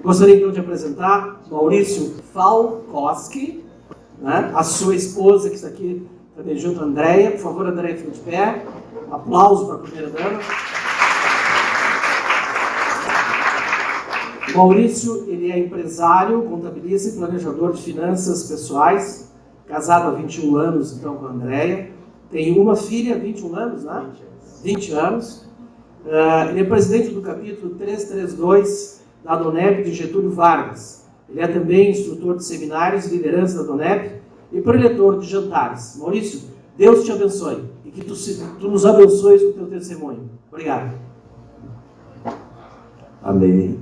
Gostaria então de apresentar Maurício Falkowski, né? A sua esposa que está aqui também junto, Andréia. Por favor, Andréia, fique de pé. Aplauso para a primeira dama. O Maurício, ele é empresário, contabilista e planejador de finanças pessoais, casado há 21 anos, então, com a Andréia. Tem uma filha, 21 anos, né? 20 anos. Ele é presidente do capítulo 332 da Donep de Getúlio Vargas. Ele é também instrutor de seminários e liderança da Donep e preletor de jantares. Maurício, Deus te abençoe e que tu nos abençoes com o teu testemunho. Obrigado. Amém.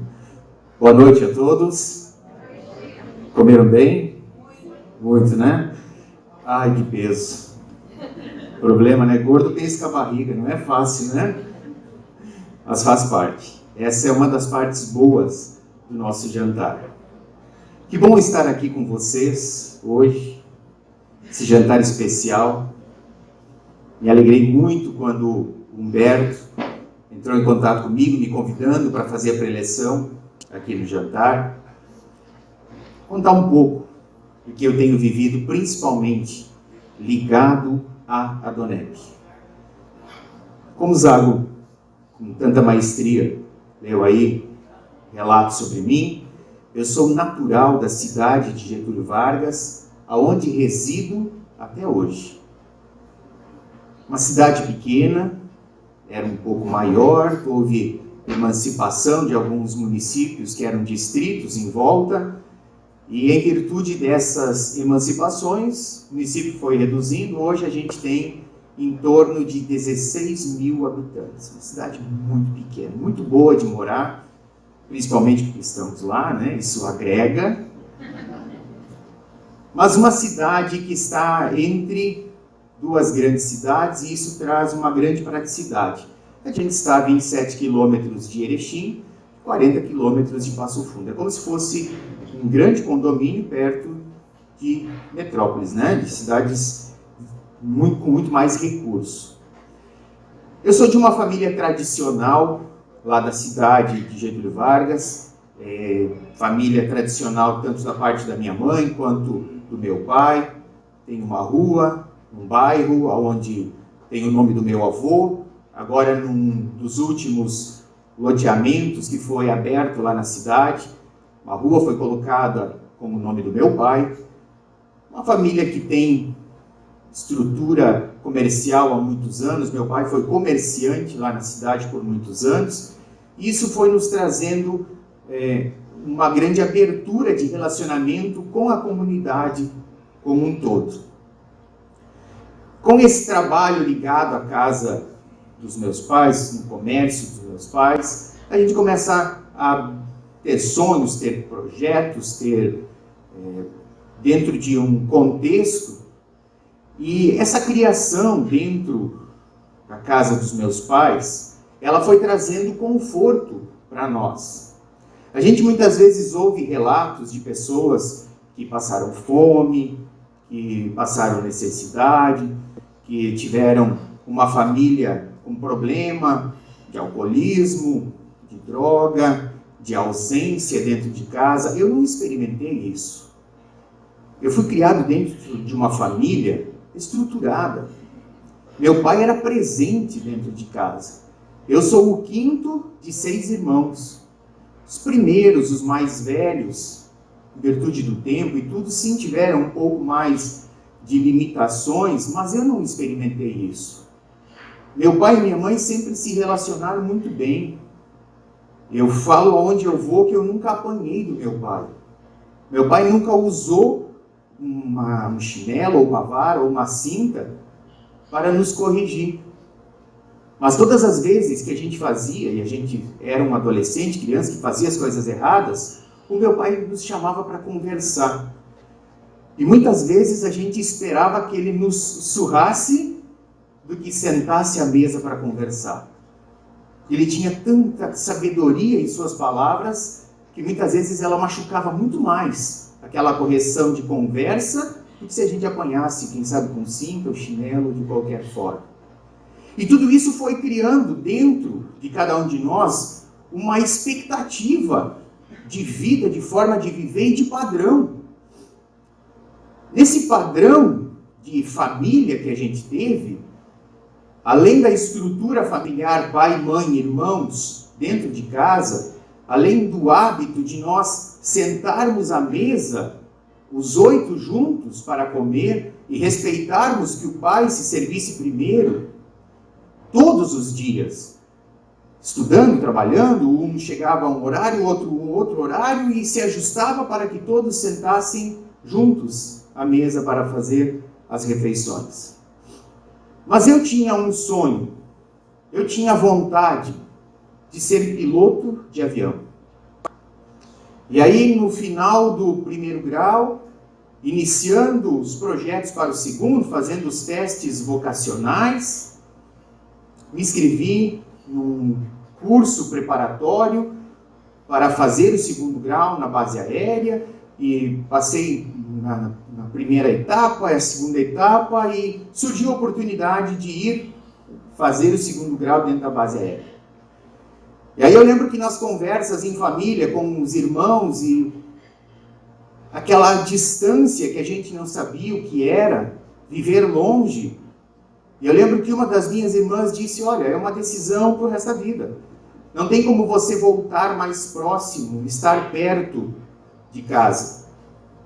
Boa noite a todos. Comeram bem? Muito, né? Ai, que peso. Problema, né? Gordo pensa com a barriga, não é fácil, né? Mas faz parte. Essa é uma das partes boas do nosso jantar. Que bom estar aqui com vocês hoje, esse jantar especial. Me alegrei muito quando o Humberto entrou em contato comigo, me convidando para fazer a preleção aqui no jantar. Contar um pouco do que eu tenho vivido, principalmente ligado à Donep. Como o Zago, com tanta maestria, leu aí relatos sobre mim, eu sou natural da cidade de Getúlio Vargas, aonde resido até hoje. Uma cidade pequena, era um pouco maior, houve emancipação de alguns municípios que eram distritos em volta, e em virtude dessas emancipações, o município foi reduzindo. Hoje a gente tem em torno de 16 mil habitantes, uma cidade muito pequena, muito boa de morar, principalmente porque estamos lá, né? Isso agrega, mas uma cidade que está entre duas grandes cidades, e isso traz uma grande praticidade. A gente está a 27 quilômetros de Erechim, 40 quilômetros de Passo Fundo. É como se fosse um grande condomínio perto de metrópoles, né? De cidades com muito mais recursos. Eu sou de uma família tradicional, lá da cidade de Getúlio Vargas, família tradicional tanto da parte da minha mãe quanto do meu pai. Tem uma rua, um bairro onde tem o nome do meu avô. Agora, num dos últimos loteamentos que foi aberto lá na cidade, uma rua foi colocada como o nome do meu pai. Uma família que tem estrutura comercial há muitos anos. Meu pai foi comerciante lá na cidade por muitos anos. Isso foi nos trazendo uma grande abertura de relacionamento com a comunidade como um todo. Com esse trabalho ligado à casa dos meus pais, no comércio dos meus pais, a gente começa a ter sonhos, ter projetos, ter dentro de um contexto. E essa criação dentro da casa dos meus pais, ela foi trazendo conforto para nós. A gente muitas vezes ouve relatos de pessoas que passaram fome, que passaram necessidade, que tiveram uma família com problema de alcoolismo, de droga, de ausência dentro de casa. Eu não experimentei isso. Eu fui criado dentro de uma família estruturada. Meu pai era presente dentro de casa. Eu sou o quinto de 6 irmãos. Os primeiros, os mais velhos, em virtude do tempo e tudo, sim, tiveram um pouco mais de limitações, mas eu não experimentei isso. Meu pai e minha mãe sempre se relacionaram muito bem. Eu falo aonde eu vou que eu nunca apanhei do meu pai. Meu pai nunca usou um chinelo, ou uma vara, ou uma cinta para nos corrigir. Mas todas as vezes que a gente fazia, e a gente era um adolescente, criança, que fazia as coisas erradas, o meu pai nos chamava para conversar. E muitas vezes a gente esperava que ele nos surrasse do que sentasse à mesa para conversar. Ele tinha tanta sabedoria em suas palavras que muitas vezes ela machucava muito mais aquela correção de conversa do que se a gente apanhasse, quem sabe, com cinta ou chinelo, de qualquer forma. E tudo isso foi criando dentro de cada um de nós uma expectativa de vida, de forma de viver e de padrão. Nesse padrão de família que a gente teve, além da estrutura familiar, pai, mãe, irmãos, dentro de casa, além do hábito de nós sentarmos à mesa, os 8 juntos para comer, e respeitarmos que o pai se servisse primeiro, todos os dias, estudando, trabalhando, um chegava a um horário, outro horário, e se ajustava para que todos sentassem juntos à mesa para fazer as refeições. Mas eu tinha um sonho, eu tinha vontade de ser piloto de avião. E aí, no final do primeiro grau, iniciando os projetos para o segundo, fazendo os testes vocacionais, me inscrevi num curso preparatório para fazer o segundo grau na base aérea e passei na primeira etapa, a segunda etapa, e surgiu a oportunidade de ir fazer o segundo grau dentro da base aérea. E aí eu lembro que nas conversas em família com os irmãos e aquela distância que a gente não sabia o que era, viver longe. E eu lembro que uma das minhas irmãs disse, olha, é uma decisão para o resto da vida. Não tem como você voltar mais próximo, estar perto de casa.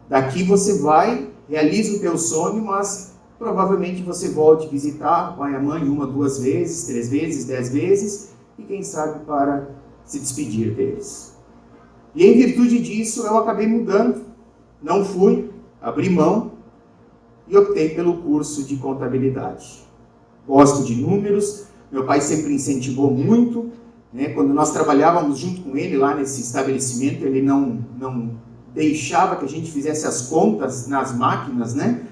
Daqui você vai, realiza o teu sonho, mas provavelmente você volte visitar o pai e a mãe 1, 2 vezes, 3 vezes, 10 vezes, e quem sabe para se despedir deles. E em virtude disso eu acabei mudando. Não fui, abri mão e optei pelo curso de contabilidade. Gosto de números, meu pai sempre incentivou muito, né? Quando nós trabalhávamos junto com ele lá nesse estabelecimento, ele não deixava que a gente fizesse as contas nas máquinas, né?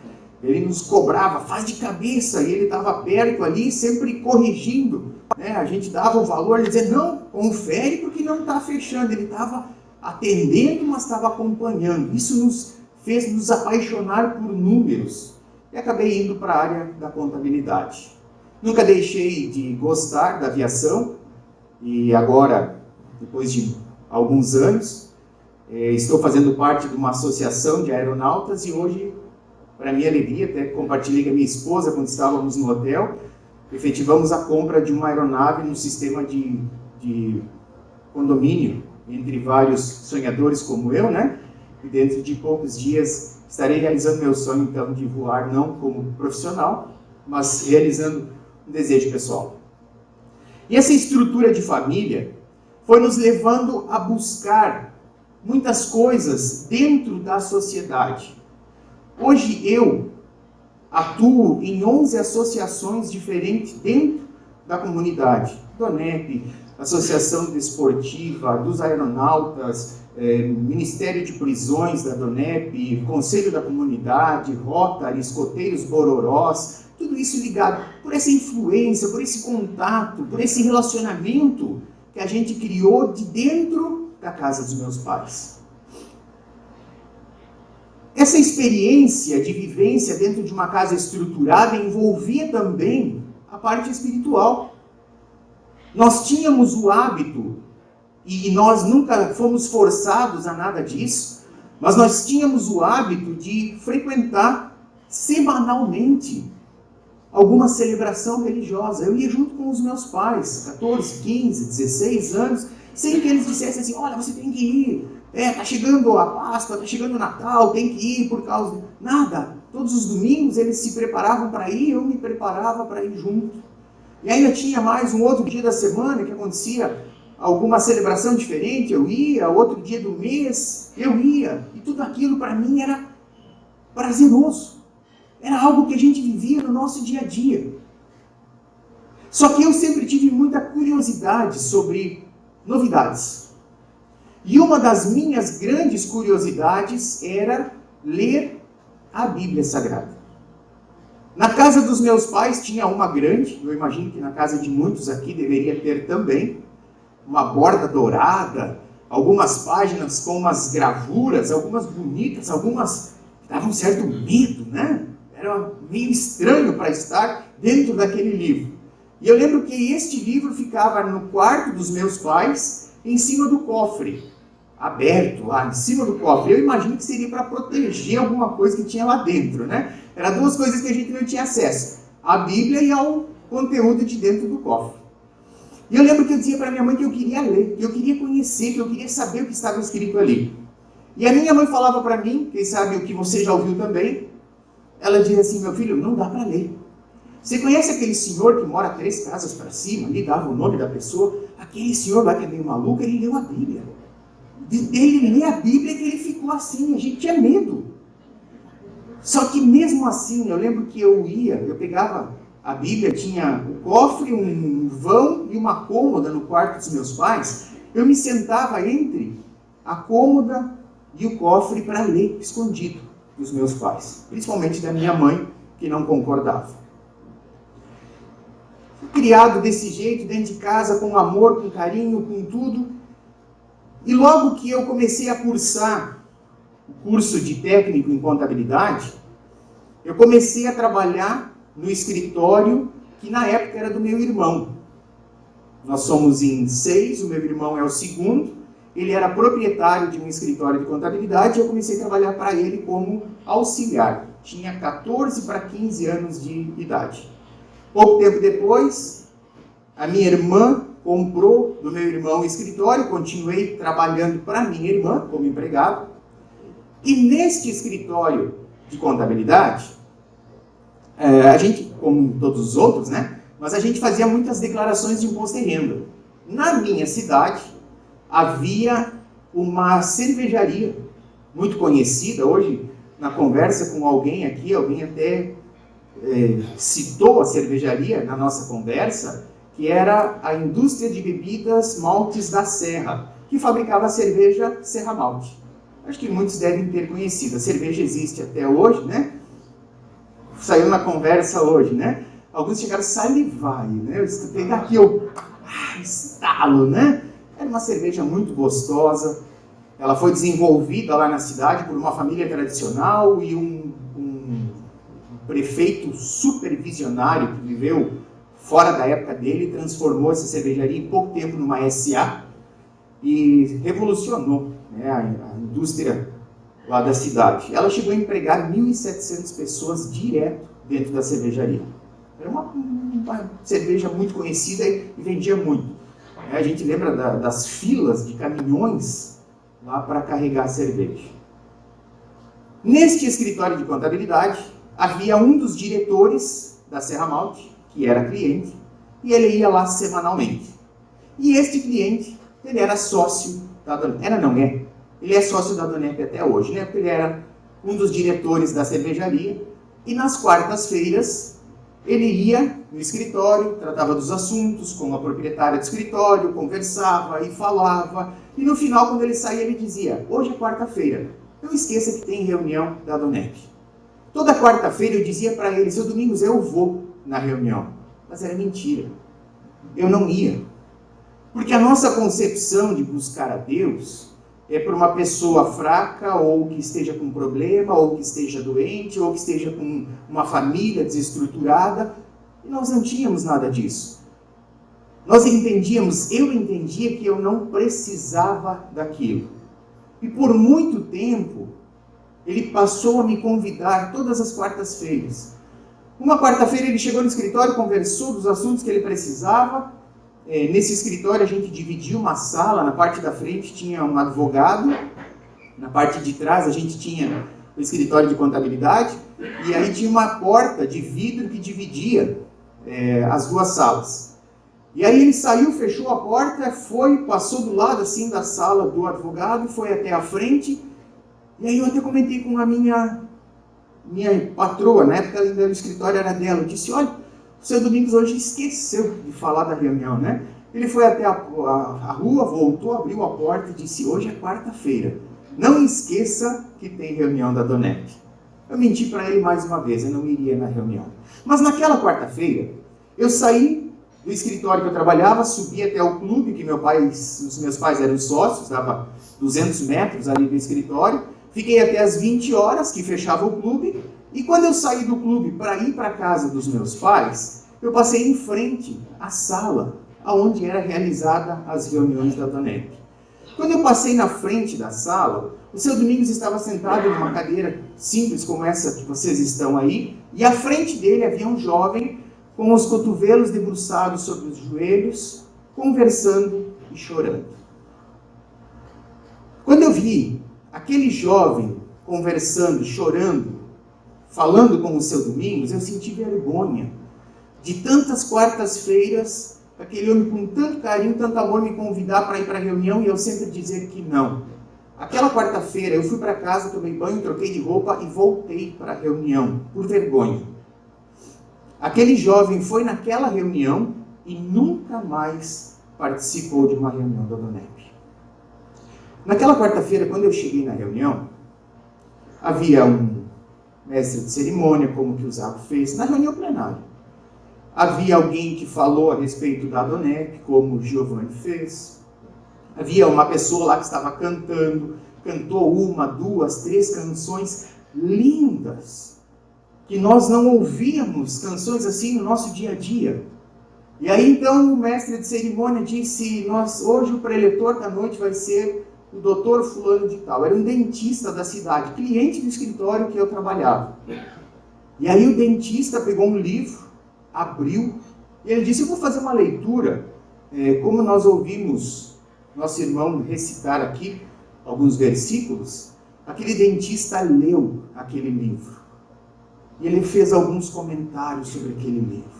Ele nos cobrava, faz de cabeça, e ele estava perto ali, sempre corrigindo, né? A gente dava o valor, ele dizia, não, confere porque não está fechando. Ele estava atendendo, mas estava acompanhando. Isso nos fez nos apaixonar por números. E acabei indo para a área da contabilidade. Nunca deixei de gostar da aviação. E agora, depois de alguns anos, estou fazendo parte de uma associação de aeronautas. E hoje, para minha alegria, até compartilhei com a minha esposa quando estávamos no hotel, efetivamos a compra de uma aeronave no sistema de condomínio, entre vários sonhadores como eu, né? E dentro de poucos dias estarei realizando meu sonho, então, de voar, não como profissional, mas realizando um desejo pessoal. E essa estrutura de família foi nos levando a buscar muitas coisas dentro da sociedade. Hoje eu atuo em 11 associações diferentes dentro da comunidade. DONEP, Associação Desportiva, dos Aeronautas, Ministério de Prisões da DONEP, Conselho da Comunidade, Rotary, Escoteiros Bororós, tudo isso ligado por essa influência, por esse contato, por esse relacionamento que a gente criou de dentro da casa dos meus pais. Essa experiência de vivência dentro de uma casa estruturada envolvia também a parte espiritual. Nós tínhamos o hábito, e nós nunca fomos forçados a nada disso, mas nós tínhamos o hábito de frequentar semanalmente alguma celebração religiosa. Eu ia junto com os meus pais, 14, 15, 16 anos, sem que eles dissessem assim, olha, você tem que ir, está chegando a Páscoa, está chegando o Natal, tem que ir por causa... Nada. Todos os domingos eles se preparavam para ir, eu me preparava para ir junto. E ainda tinha mais um outro dia da semana que acontecia alguma celebração diferente, eu ia, outro dia do mês, eu ia. E tudo aquilo para mim era prazeroso. Era algo que a gente vivia no nosso dia a dia. Só que eu sempre tive muita curiosidade sobre novidades. E uma das minhas grandes curiosidades era ler a Bíblia Sagrada. Na casa dos meus pais tinha uma grande, eu imagino que na casa de muitos aqui deveria ter também, uma borda dourada, algumas páginas com umas gravuras, algumas bonitas, algumas davam um certo medo, né? Era meio estranho para estar dentro daquele livro. E eu lembro que este livro ficava no quarto dos meus pais, em cima do cofre. aberto lá em cima do cofre. Eu imagino que seria para proteger alguma coisa que tinha lá dentro, né? Eram duas coisas que a gente não tinha acesso: a Bíblia e ao conteúdo de dentro do cofre. E eu lembro que eu dizia para minha mãe que eu queria ler, que eu queria conhecer, que eu queria saber o que estava escrito ali. E a minha mãe falava para mim, quem sabe o que você já ouviu também, ela dizia assim: meu filho, não dá para ler. Você conhece aquele senhor que mora 3 casas para cima, ali dava o nome da pessoa? Aquele senhor lá que é meio maluco, ele leu a Bíblia. Ele lê a Bíblia que ele ficou assim, a gente tinha medo. Só que mesmo assim, eu lembro que eu pegava a Bíblia, tinha o cofre, um vão e uma cômoda no quarto dos meus pais. Eu me sentava entre a cômoda e o cofre para ler, escondido dos meus pais. Principalmente da minha mãe, que não concordava. Fui criado desse jeito, dentro de casa, com amor, com carinho, com tudo. E logo que eu comecei a cursar o curso de técnico em contabilidade, eu comecei a trabalhar no escritório que na época era do meu irmão. Nós somos em 6, o meu irmão é o segundo, ele era proprietário de um escritório de contabilidade e eu comecei a trabalhar para ele como auxiliar. Tinha 14 para 15 anos de idade. Pouco tempo depois, a minha irmã comprou do meu irmão o escritório, continuei trabalhando para minha irmã como empregado. E neste escritório de contabilidade, a gente, como todos os outros, né? Mas a gente fazia muitas declarações de imposto de renda. Na minha cidade, havia uma cervejaria muito conhecida. Hoje, na conversa com alguém aqui, alguém até citou a cervejaria na nossa conversa, que era a indústria de bebidas maltes da Serra, que fabricava a cerveja Serra Malte. Acho que muitos devem ter conhecido. A cerveja existe até hoje, né? Saiu na conversa hoje, né? Alguns chegaram a salivar, né? Eu escutei daqui, eu estalo, né? Era uma cerveja muito gostosa. Ela foi desenvolvida lá na cidade por uma família tradicional e um prefeito super visionário que viveu fora da época dele, transformou essa cervejaria em pouco tempo numa SA e revolucionou, né, a indústria lá da cidade. Ela chegou a empregar 1.700 pessoas direto dentro da cervejaria. Era uma cerveja muito conhecida e vendia muito. A gente lembra das filas de caminhões lá para carregar a cerveja. Neste escritório de contabilidade, havia um dos diretores da Serra Malte, que era cliente, e ele ia lá semanalmente. E este cliente, ele era sócio da Donep. Ele é sócio da Donep até hoje, né? Porque ele era um dos diretores da cervejaria, e nas quartas-feiras ele ia no escritório, tratava dos assuntos com a proprietária do escritório, conversava e falava, e no final, quando ele saía, ele dizia: hoje é quarta-feira, não esqueça que tem reunião da Donep. Toda quarta-feira eu dizia para ele: seu Domingos, eu vou na reunião. Mas era mentira. Eu não ia. Porque a nossa concepção de buscar a Deus é para uma pessoa fraca, ou que esteja com problema, ou que esteja doente, ou que esteja com uma família desestruturada. E nós não tínhamos nada disso. Eu entendia que eu não precisava daquilo. E por muito tempo, ele passou a me convidar todas as quartas-feiras. Uma quarta-feira ele chegou no escritório, conversou dos assuntos que ele precisava. Nesse escritório a gente dividia uma sala, na parte da frente tinha um advogado, na parte de trás a gente tinha o escritório de contabilidade, e aí tinha uma porta de vidro que dividia as duas salas. E aí ele saiu, fechou a porta, passou do lado assim da sala do advogado, foi até a frente, e aí eu até comentei com a minha patroa, na época ainda o escritório era dela, eu disse: olha, o seu Domingos hoje esqueceu de falar da reunião, né? Ele foi até a rua, voltou, abriu a porta e disse: hoje é quarta-feira, não esqueça que tem reunião da Donep. Eu menti para ele mais uma vez, eu não iria na reunião. Mas naquela quarta-feira, eu saí do escritório que eu trabalhava, subi até o clube, que os meus pais eram sócios, dava 200 metros ali do escritório, fiquei até as 20 horas, que fechava o clube, e quando eu saí do clube para ir para a casa dos meus pais, eu passei em frente à sala onde era realizada as reuniões da Donep. Quando eu passei na frente da sala, o seu Domingos estava sentado numa cadeira simples como essa que vocês estão aí, e à frente dele havia um jovem com os cotovelos debruçados sobre os joelhos, conversando e chorando. Quando eu vi aquele jovem conversando, chorando, falando com o seu Domingos, eu senti vergonha de tantas quartas-feiras, aquele homem com tanto carinho, tanto amor me convidar para ir para a reunião e eu sempre dizer que não. Aquela quarta-feira eu fui para casa, tomei banho, troquei de roupa e voltei para a reunião, por vergonha. Aquele jovem foi naquela reunião e nunca mais participou de uma reunião da Donep. Naquela quarta-feira, quando eu cheguei na reunião, havia um mestre de cerimônia, como que o Zaco fez, na reunião plenária. Havia alguém que falou a respeito da Donep, como o Giovanni fez. Havia uma pessoa lá que estava cantando, cantou 1, 2, 3 canções lindas, que nós não ouvíamos canções assim no nosso dia a dia. E aí então o mestre de cerimônia disse, hoje o preletor da noite vai ser o doutor fulano de tal. Era um dentista da cidade, cliente do escritório que eu trabalhava. E aí o dentista pegou um livro, abriu, e ele disse, eu vou fazer uma leitura, como nós ouvimos nosso irmão recitar aqui alguns versículos. Aquele dentista leu aquele livro. E ele fez alguns comentários sobre aquele livro.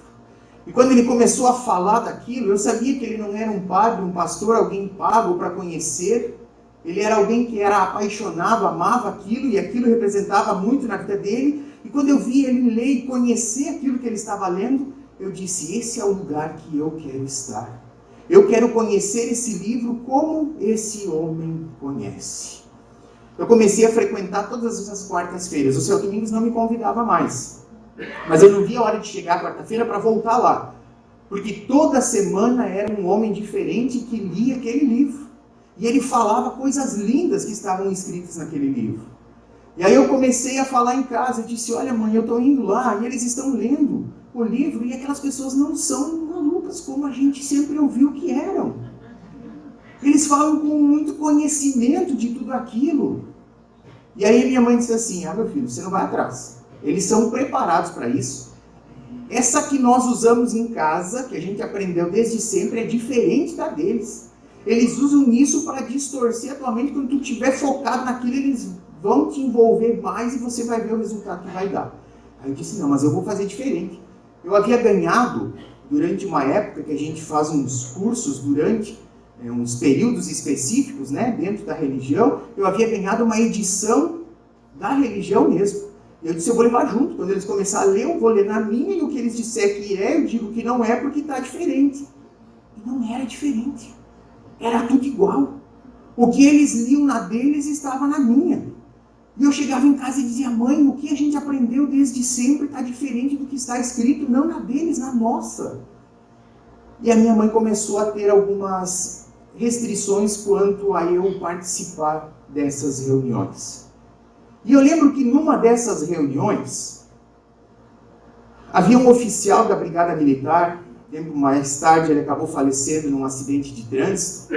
E quando ele começou a falar daquilo, eu sabia que ele não era um padre, um pastor, alguém pago para conhecer. Ele era alguém que era apaixonado, amava aquilo, e aquilo representava muito na vida dele. E quando eu vi ele ler e conhecer aquilo que ele estava lendo, eu disse, esse é o lugar que eu quero estar. Eu quero conhecer esse livro como esse homem conhece. Eu comecei a frequentar todas as quartas-feiras. O seu Domingos não me convidava mais. Mas eu não via a hora de chegar quarta-feira para voltar lá. Porque toda semana era um homem diferente que lia aquele livro. E ele falava coisas lindas que estavam escritas naquele livro. E aí eu comecei a falar em casa. Eu disse, olha mãe, eu estou indo lá e eles estão lendo o livro. E aquelas pessoas não são malucas como a gente sempre ouviu que eram. Eles falam com muito conhecimento de tudo aquilo. E aí minha mãe disse assim, meu filho, você não vai atrás. Eles são preparados para isso. Essa que nós usamos em casa, que a gente aprendeu desde sempre, é diferente da deles. Eles usam isso para distorcer a tua mente. Quando tu estiver focado naquilo, eles vão te envolver mais e você vai ver o resultado que vai dar. Aí eu disse, não, mas eu vou fazer diferente. Eu havia ganhado, durante uma época que a gente faz uns cursos durante uns períodos específicos, né, dentro da religião, eu havia ganhado uma edição da religião mesmo. Eu disse, eu vou levar junto. Quando eles começarem a ler, eu vou ler na minha, e o que eles disser que é, eu digo que não é, porque está diferente. E não era diferente. Era tudo igual. O que eles liam na deles estava na minha. E eu chegava em casa e dizia, mãe, o que a gente aprendeu desde sempre está diferente do que está escrito, não na deles, na nossa. E a minha mãe começou a ter algumas restrições quanto a eu participar dessas reuniões. E eu lembro que numa dessas reuniões, havia um oficial da Brigada Militar, tempo mais tarde ele acabou falecendo num acidente de trânsito,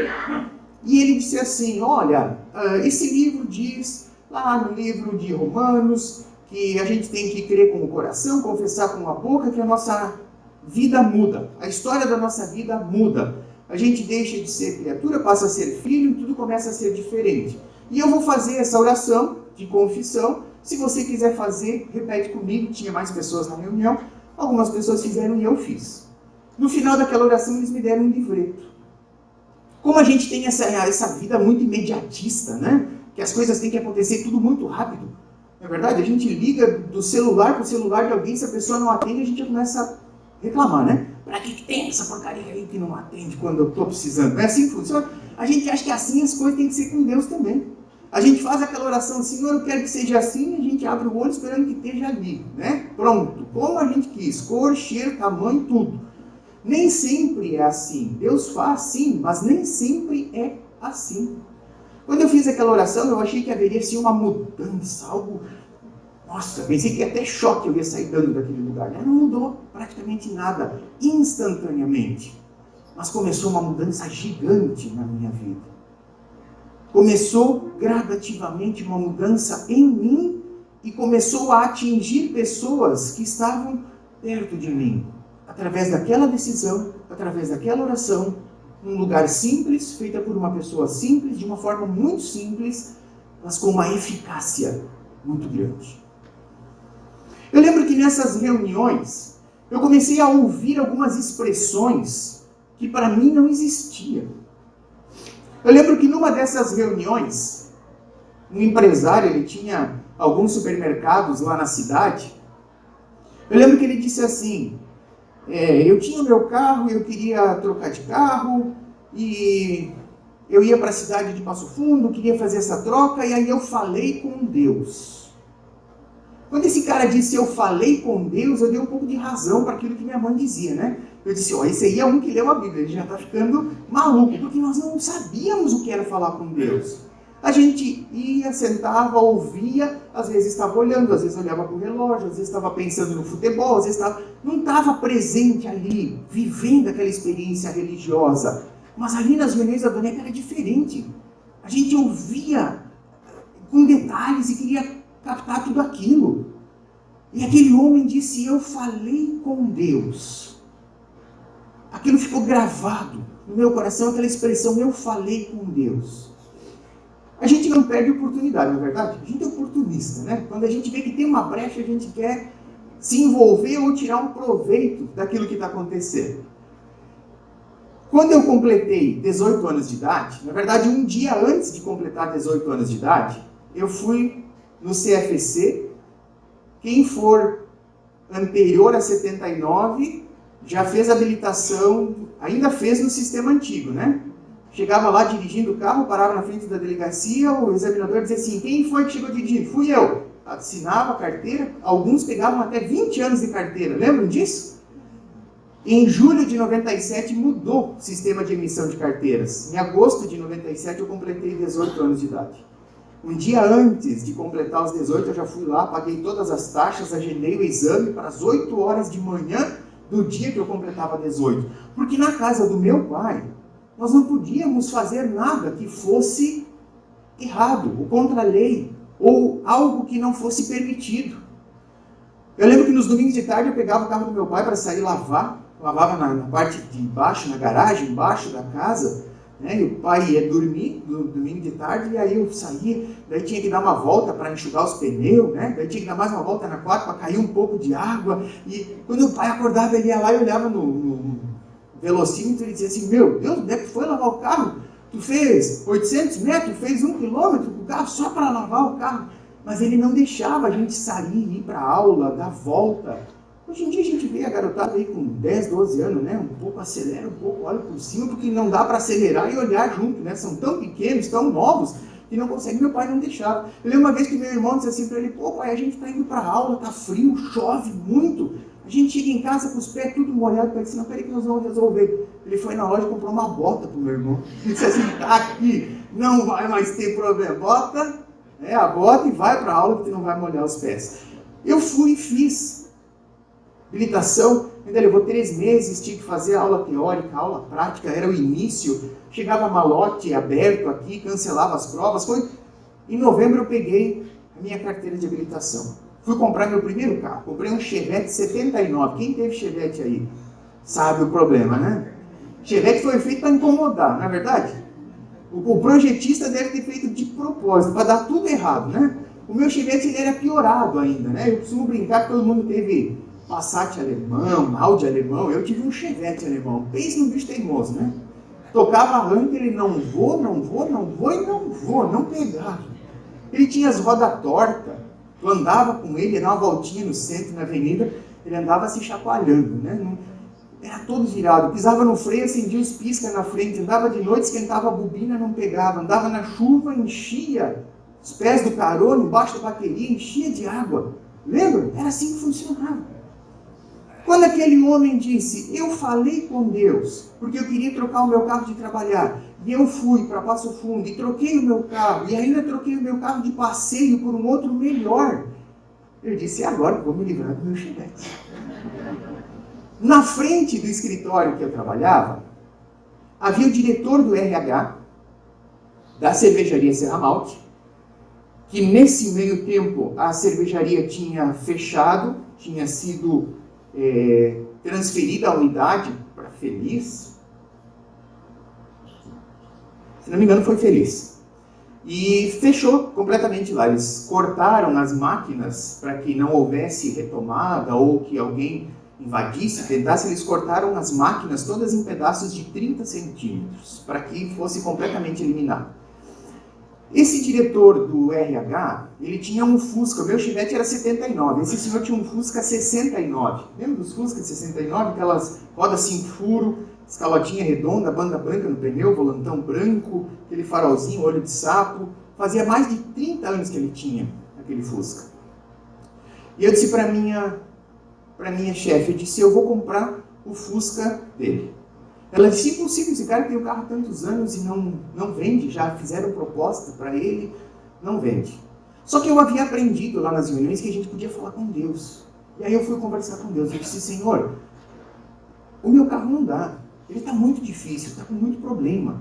e ele disse assim, olha, esse livro diz, lá no livro de Romanos, que a gente tem que crer com o coração, confessar com a boca, que a nossa vida muda, a história da nossa vida muda. A gente deixa de ser criatura, passa a ser filho, tudo começa a ser diferente. E eu vou fazer essa oração de confissão. Se você quiser fazer, repete comigo. Tinha mais pessoas na reunião. Algumas pessoas fizeram e eu fiz. No final daquela oração, eles me deram um livreto. Como a gente tem essa vida muito imediatista, né? Que as coisas têm que acontecer tudo muito rápido. Não é verdade? A gente liga do celular para o celular de alguém, se a pessoa não atende, a gente já começa a reclamar, né? Pra que tem essa porcaria aí que não atende quando eu estou precisando? É assim que funciona. A gente acha que assim as coisas têm que ser com Deus também. A gente faz aquela oração, Senhor, eu quero que seja assim, e a gente abre o olho esperando que esteja ali, né? Pronto, como a gente quis, cor, cheiro, tamanho, tudo. Nem sempre é assim. Deus faz sim, mas nem sempre é assim. Quando eu fiz aquela oração, eu achei que haveria sim uma mudança, algo... Nossa, pensei que até choque eu ia sair dando daquele lugar. Não mudou praticamente nada, instantaneamente. Mas começou uma mudança gigante na minha vida. começou gradativamente uma mudança em mim e começou a atingir pessoas que estavam perto de mim, através daquela decisão, através daquela oração, num lugar simples, feita por uma pessoa simples, de uma forma muito simples, mas com uma eficácia muito grande. Eu lembro que nessas reuniões, eu comecei a ouvir algumas expressões que para mim não existiam. Eu lembro que numa dessas reuniões, um empresário, ele tinha alguns supermercados lá na cidade. Eu lembro que ele disse assim, eu tinha o meu carro e eu queria trocar de carro, e eu ia para a cidade de Passo Fundo, queria fazer essa troca, e aí eu falei com Deus. Quando esse cara disse eu falei com Deus, eu dei um pouco de razão para aquilo que minha mãe dizia, né? Eu disse, esse aí é um que leu a Bíblia, ele já está ficando maluco, porque nós não sabíamos o que era falar com Deus. A gente ia, sentava, ouvia, às vezes estava olhando, às vezes olhava para o relógio, às vezes estava pensando no futebol, às vezes não estava presente ali, vivendo aquela experiência religiosa. Mas ali nas reuniões da Dona Eca era diferente. A gente ouvia com detalhes e queria captar tudo aquilo. E aquele homem disse, eu falei com Deus. Aquilo ficou gravado no meu coração, aquela expressão, eu falei com Deus. A gente não perde oportunidade, não é verdade? A gente é oportunista, né? Quando a gente vê que tem uma brecha, a gente quer se envolver ou tirar um proveito daquilo que está acontecendo. Quando eu completei 18 anos de idade, na verdade um dia antes de completar 18 anos de idade, eu fui no CFC. Quem for anterior a 79 já fez habilitação, ainda fez no sistema antigo, né? Chegava lá dirigindo o carro, parava na frente da delegacia, o examinador dizia assim, quem foi que chegou dirigindo? Fui eu. Assinava a carteira, alguns pegavam até 20 anos de carteira, lembram disso? Em julho de 97 mudou o sistema de emissão de carteiras. Em agosto de 97 eu completei 18 anos de idade. Um dia antes de completar os 18 eu já fui lá, paguei todas as taxas, agendei o exame para as 8 horas de manhã do dia que eu completava 18. Porque na casa do meu pai, nós não podíamos fazer nada que fosse errado, ou contra a lei, ou algo que não fosse permitido. Eu lembro que nos domingos de tarde eu pegava o carro do meu pai para sair lavar, lavava na parte de baixo, na garagem, embaixo da casa, né? E o pai ia dormir no domingo de tarde, e aí eu saía, daí tinha que dar uma volta para enxugar os pneus, né? Daí tinha que dar mais uma volta na quadra para cair um pouco de água, e quando o pai acordava, ele ia lá e olhava no velocímetro e dizia assim, meu Deus, onde é que foi lavar o carro? Tu fez 800 metros, fez 1 quilômetro com o carro só para lavar o carro. Mas ele não deixava a gente sair, ir para a aula, dar volta. Hoje em dia a gente vê a garotada aí com 10, 12 anos, né? Um pouco acelera, um pouco olha por cima, porque não dá para acelerar e olhar junto, né? São tão pequenos, tão novos, que não conseguem. Meu pai não deixava. Eu lembro uma vez que meu irmão disse assim para ele, pô pai, a gente está indo para a aula, tá frio, chove muito. A gente chega em casa com os pés tudo molhados, para disse, não, peraí que nós vamos resolver. Ele foi na loja e comprou uma bota para o meu irmão. Ele disse assim, tá aqui, não vai mais ter problema. Bota, a bota e vai para a aula, porque não vai molhar os pés. Eu fui e fiz habilitação, ainda levou 3 meses, tinha que fazer aula teórica, aula prática, era o início. Chegava malote aberto aqui, cancelava as provas. Em novembro eu peguei a minha carteira de habilitação. Fui comprar meu primeiro carro, comprei um Chevette 79. Quem teve Chevette aí sabe o problema, né? Chevette foi feito para incomodar, não é verdade? O projetista deve ter feito de propósito, para dar tudo errado, né? O meu Chevette ele era piorado ainda, né? Eu costumo brincar que todo mundo teve Passat alemão, Audi alemão, eu tive um Chevette alemão. Pense num bicho teimoso, né? Tocava arranque, ele não vou, não pegava. Ele tinha as rodas tortas. Tu andava com ele, ia dar uma voltinha no centro, na avenida, ele andava se chacoalhando, né? Era todo virado, pisava no freio, acendia os pisca na frente, andava de noite, esquentava a bobina, não pegava, andava na chuva, enchia os pés do carona, embaixo da bateria, enchia de água. Lembra? Era assim que funcionava. Quando aquele homem disse, eu falei com Deus, porque eu queria trocar o meu carro de trabalhar, e eu fui para Passo Fundo e troquei o meu carro, e ainda troquei o meu carro de passeio por um outro melhor. Eu disse, agora eu vou me livrar do meu Chevette. Na frente do escritório que eu trabalhava, havia o diretor do RH, da cervejaria Serra Malte, que nesse meio tempo a cervejaria tinha fechado, tinha sido transferida a unidade para Feliz. Se não me engano, foi Feliz. E fechou completamente lá. Eles cortaram as máquinas para que não houvesse retomada ou que alguém invadisse, tentasse. Eles cortaram as máquinas todas em pedaços de 30 centímetros para que fosse completamente eliminado. Esse diretor do RH, ele tinha um Fusca, o meu Chevette era 79, esse senhor tinha um Fusca 69. Lembra dos Fusca 69? Aquelas rodas sem furo, escalotinha redonda, banda branca no pneu, volantão branco, aquele farolzinho, olho de sapo. Fazia mais de 30 anos que ele tinha aquele Fusca. E eu disse para minha chefe, eu disse, eu vou comprar o Fusca dele. Ela disse, impossível, esse cara tem o carro há tantos anos e não vende, já fizeram proposta para ele, não vende. Só que eu havia aprendido lá nas reuniões que a gente podia falar com Deus. E aí eu fui conversar com Deus, eu disse, Senhor, o meu carro não dá, ele está muito difícil, está com muito problema.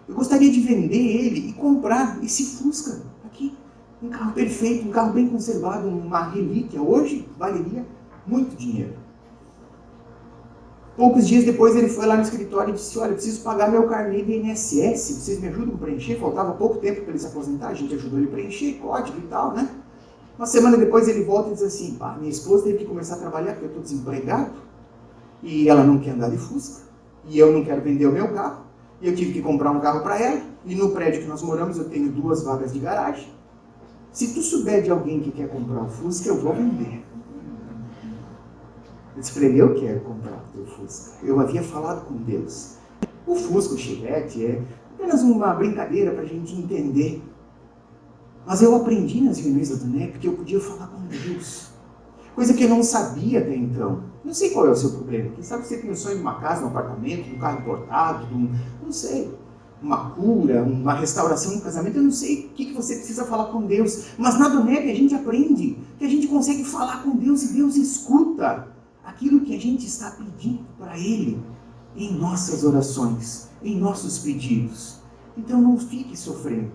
Eu gostaria de vender ele e comprar esse Fusca aqui, um carro perfeito, um carro bem conservado, uma relíquia, hoje valeria muito dinheiro. Poucos dias depois ele foi lá no escritório e disse, olha, eu preciso pagar meu carnê do INSS, vocês me ajudam a preencher? Faltava pouco tempo para ele se aposentar, a gente ajudou ele a preencher, código e tal, né? Uma semana depois ele volta e diz assim, pá, minha esposa teve que começar a trabalhar porque eu estou desempregado e ela não quer andar de Fusca e eu não quero vender o meu carro e eu tive que comprar um carro para ela e no prédio que nós moramos eu tenho 2 vagas de garagem. Se tu souber de alguém que quer comprar o Fusca, eu vou vender. Eu disse para ele, eu quero comprar o teu Fusca. Eu havia falado com Deus. O Fusca, o Chevette, é apenas uma brincadeira para a gente entender. Mas eu aprendi nas reuniões da DUNEP que eu podia falar com Deus. Coisa que eu não sabia até então. Não sei qual é o seu problema. Quem sabe você tem o sonho de uma casa, de um apartamento, de um carro importado, não sei, uma cura, uma restauração no casamento. Eu não sei o que você precisa falar com Deus. Mas na DUNEP a gente aprende que a gente consegue falar com Deus e Deus escuta aquilo que a gente está pedindo para Ele em nossas orações, em nossos pedidos. Então não fique sofrendo.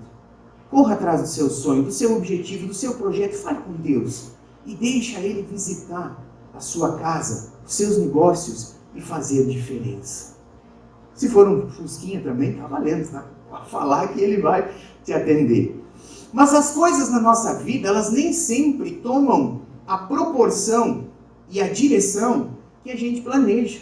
Corra atrás do seu sonho, do seu objetivo, do seu projeto. Fale com Deus e deixa Ele visitar a sua casa, os seus negócios e fazer a diferença. Se for um Fusquinha também, está valendo, tá? Pode falar que Ele vai te atender. Mas as coisas na nossa vida, elas nem sempre tomam a proporção e a direção que a gente planeja.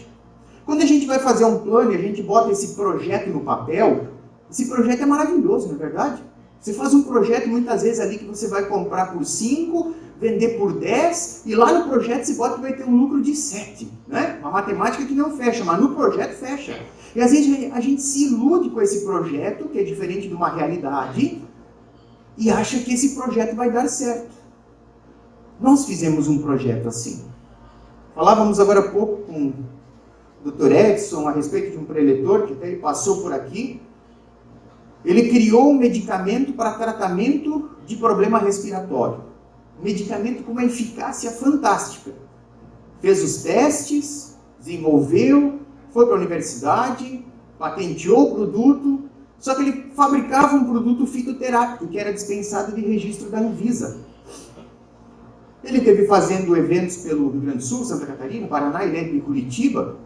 Quando a gente vai fazer um plano e a gente bota esse projeto no papel, esse projeto é maravilhoso, não é verdade? Você faz um projeto muitas vezes ali que você vai comprar por 5, vender por 10, e lá no projeto você bota que vai ter um lucro de 7. Né? Uma matemática que não fecha, mas no projeto fecha. E às vezes a gente se ilude com esse projeto, que é diferente de uma realidade, e acha que esse projeto vai dar certo. Nós fizemos um projeto assim. Falávamos agora há pouco com o Dr. Edson a respeito de um preletor, que até ele passou por aqui. Ele criou um medicamento para tratamento de problema respiratório. Um medicamento com uma eficácia fantástica. Fez os testes, desenvolveu, foi para a universidade, patenteou o produto, só que ele fabricava um produto fitoterápico que era dispensado de registro da Anvisa. Ele esteve fazendo eventos pelo Rio Grande do Sul, Santa Catarina, Paraná e Curitiba.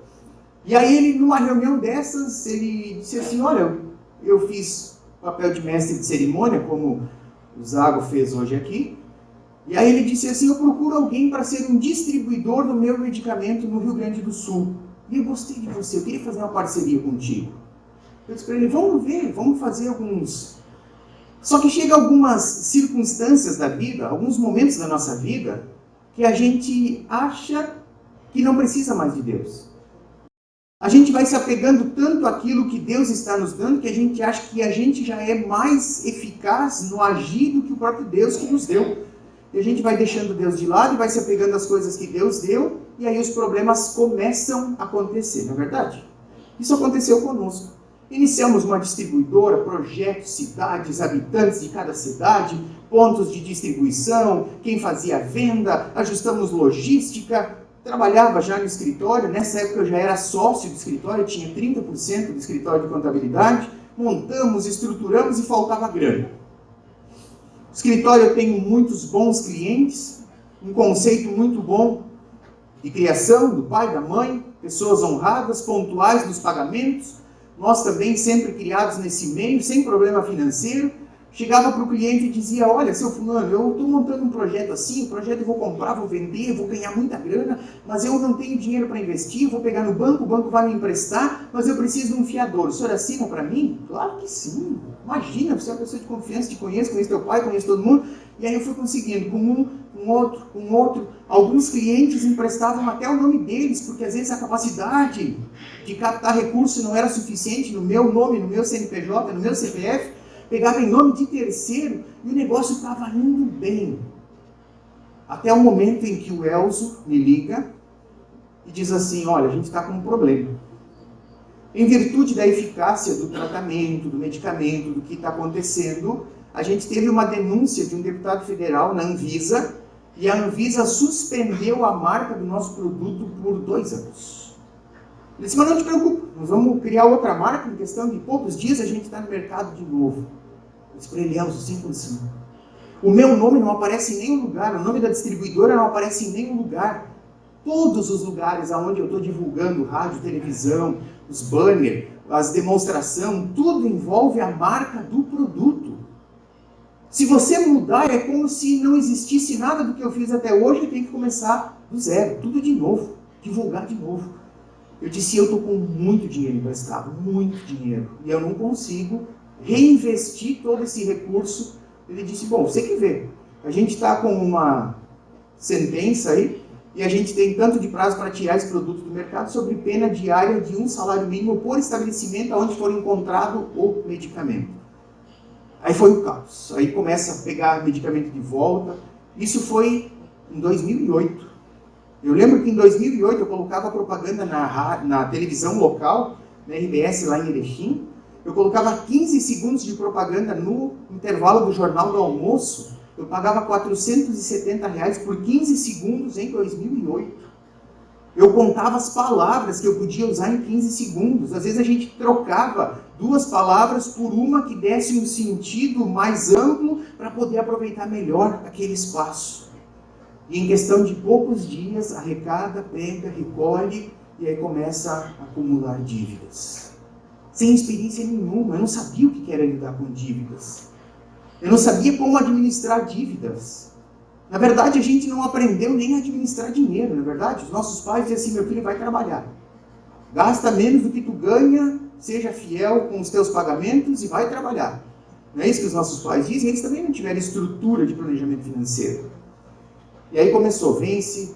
E aí ele, numa reunião dessas, ele disse assim, olha, eu fiz papel de mestre de cerimônia, como o Zago fez hoje aqui. E aí ele disse assim, eu procuro alguém para ser um distribuidor do meu medicamento no Rio Grande do Sul. E eu gostei de você, eu queria fazer uma parceria contigo. Eu disse para ele, vamos ver, vamos fazer alguns... Só que chega algumas circunstâncias da vida, alguns momentos da nossa vida, que a gente acha que não precisa mais de Deus. A gente vai se apegando tanto àquilo que Deus está nos dando, que a gente acha que a gente já é mais eficaz no agir do que o próprio Deus que nos deu. E a gente vai deixando Deus de lado e vai se apegando às coisas que Deus deu, e aí os problemas começam a acontecer, não é verdade? Isso aconteceu conosco. Iniciamos uma distribuidora, projetos, cidades, habitantes de cada cidade, pontos de distribuição, quem fazia a venda, ajustamos logística, trabalhava já no escritório. Nessa época eu já era sócio do escritório, tinha 30% do escritório de contabilidade, montamos, estruturamos e faltava grana. No escritório eu tenho muitos bons clientes, um conceito muito bom de criação do pai, da mãe, pessoas honradas, pontuais nos pagamentos, nós também sempre criados nesse meio, sem problema financeiro. Chegava para o cliente e dizia, olha, seu fulano, eu estou montando um projeto assim, o projeto eu vou comprar, vou vender, vou ganhar muita grana, mas eu não tenho dinheiro para investir, vou pegar no banco, o banco vai me emprestar, mas eu preciso de um fiador. O senhor assina para mim? Claro que sim. Imagina, você é uma pessoa de confiança, te conheço, conheço teu pai, conheço todo mundo. E aí eu fui conseguindo, com um outro. Alguns clientes emprestavam até o nome deles, porque às vezes a capacidade de captar recurso não era suficiente no meu nome, no meu CNPJ, no meu CPF, pegava em nome de terceiro e o negócio estava indo bem. Até o momento em que o Elzo me liga e diz assim, olha, a gente está com um problema. Em virtude da eficácia do tratamento, do medicamento, do que está acontecendo, a gente teve uma denúncia de um deputado federal na Anvisa e a Anvisa suspendeu a marca do nosso produto por 2 anos. Ele disse, mas não te preocupe, nós vamos criar outra marca, em questão de poucos dias a gente está no mercado de novo. Eu disse para ele, Elzo, sem condição. O meu nome não aparece em nenhum lugar, o nome da distribuidora não aparece em nenhum lugar. Todos os lugares onde eu estou divulgando, rádio, televisão, os banners, as demonstrações, tudo envolve a marca do produto. Se você mudar, é como se não existisse nada do que eu fiz até hoje, eu tenho que começar do zero, tudo de novo, divulgar de novo. Eu disse, eu estou com muito dinheiro emprestado, muito dinheiro, e eu não consigo reinvestir todo esse recurso. Ele disse, bom, você que vê, a gente está com uma sentença aí, e a gente tem tanto de prazo para tirar esse produto do mercado, sob pena diária de 1 salário mínimo por estabelecimento onde for encontrado o medicamento. Aí foi o caos, aí começa a pegar medicamento de volta. Isso foi em 2008. Eu lembro que em 2008 eu colocava propaganda na televisão local, na RBS lá em Erechim. Eu colocava 15 segundos de propaganda no intervalo do Jornal do Almoço. Eu pagava R$470 por 15 segundos em 2008. Eu contava as palavras que eu podia usar em 15 segundos. Às vezes a gente trocava 2 palavras por uma que desse um sentido mais amplo para poder aproveitar melhor aquele espaço. E em questão de poucos dias, arrecada, pega, recolhe e aí começa a acumular dívidas. Sem experiência nenhuma, eu não sabia o que era lidar com dívidas. Eu não sabia como administrar dívidas. Na verdade, a gente não aprendeu nem a administrar dinheiro, na verdade. Os nossos pais diziam assim, meu filho vai trabalhar. Gasta menos do que tu ganha, seja fiel com os teus pagamentos e vai trabalhar. Não é isso que os nossos pais dizem? Eles também não tiveram estrutura de planejamento financeiro. E aí começou, vence.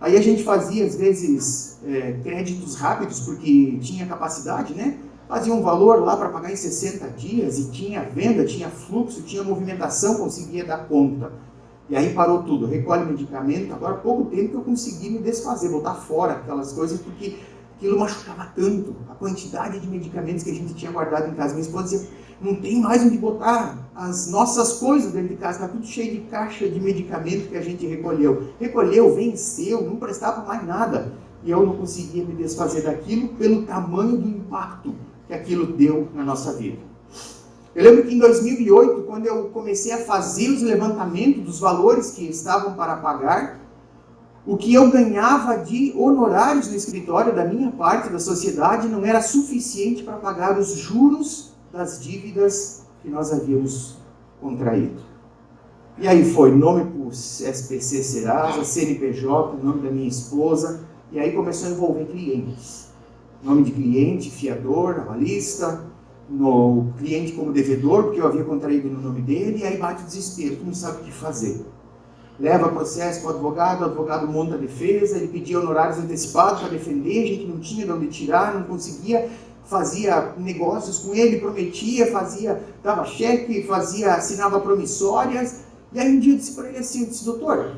Aí a gente fazia, às vezes, créditos rápidos, porque tinha capacidade, né? Fazia um valor lá para pagar em 60 dias, e tinha venda, tinha fluxo, tinha movimentação, conseguia dar conta. E aí parou tudo, recolhe medicamento. Agora, há pouco tempo que eu consegui me desfazer, botar fora aquelas coisas, porque aquilo machucava tanto. A quantidade de medicamentos que a gente tinha guardado em casa. Minha esposa dizia, não tem mais onde botar as nossas coisas dentro de casa, está tudo cheio de caixa de medicamento que a gente recolheu. Recolheu, venceu, não prestava mais nada. E eu não conseguia me desfazer daquilo pelo tamanho do impacto que aquilo deu na nossa vida. Eu lembro que em 2008, quando eu comecei a fazer os levantamentos dos valores que estavam para pagar, o que eu ganhava de honorários no escritório da minha parte da sociedade não era suficiente para pagar os juros das dívidas que nós havíamos contraído. E aí foi nome por SPC Serasa, CNPJ, nome da minha esposa, e aí começou a envolver clientes. Nome de cliente, fiador, avalista, no cliente como devedor, porque eu havia contraído no nome dele, e aí bate o desespero, tu não sabe o que fazer. Leva processo para o advogado monta a defesa, ele pedia honorários antecipados para defender, a gente não tinha de onde tirar, não conseguia, fazia negócios com ele, prometia, dava cheque, assinava promissórias, e aí um dia eu disse para ele assim, eu disse, doutor,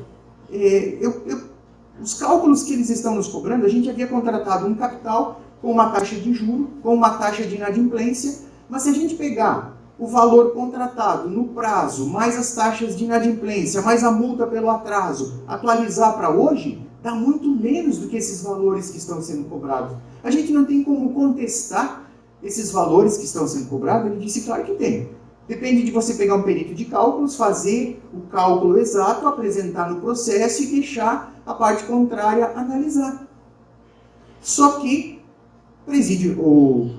os cálculos que eles estão nos cobrando, a gente havia contratado um capital com uma taxa de juros, com uma taxa de inadimplência, mas se a gente pegar o valor contratado no prazo, mais as taxas de inadimplência, mais a multa pelo atraso, atualizar para hoje, dá muito menos do que esses valores que estão sendo cobrados. A gente não tem como contestar esses valores que estão sendo cobrados? Ele disse, claro que tem. Depende de você pegar um perito de cálculos, fazer o cálculo exato, apresentar no processo e deixar a parte contrária analisar. Só que o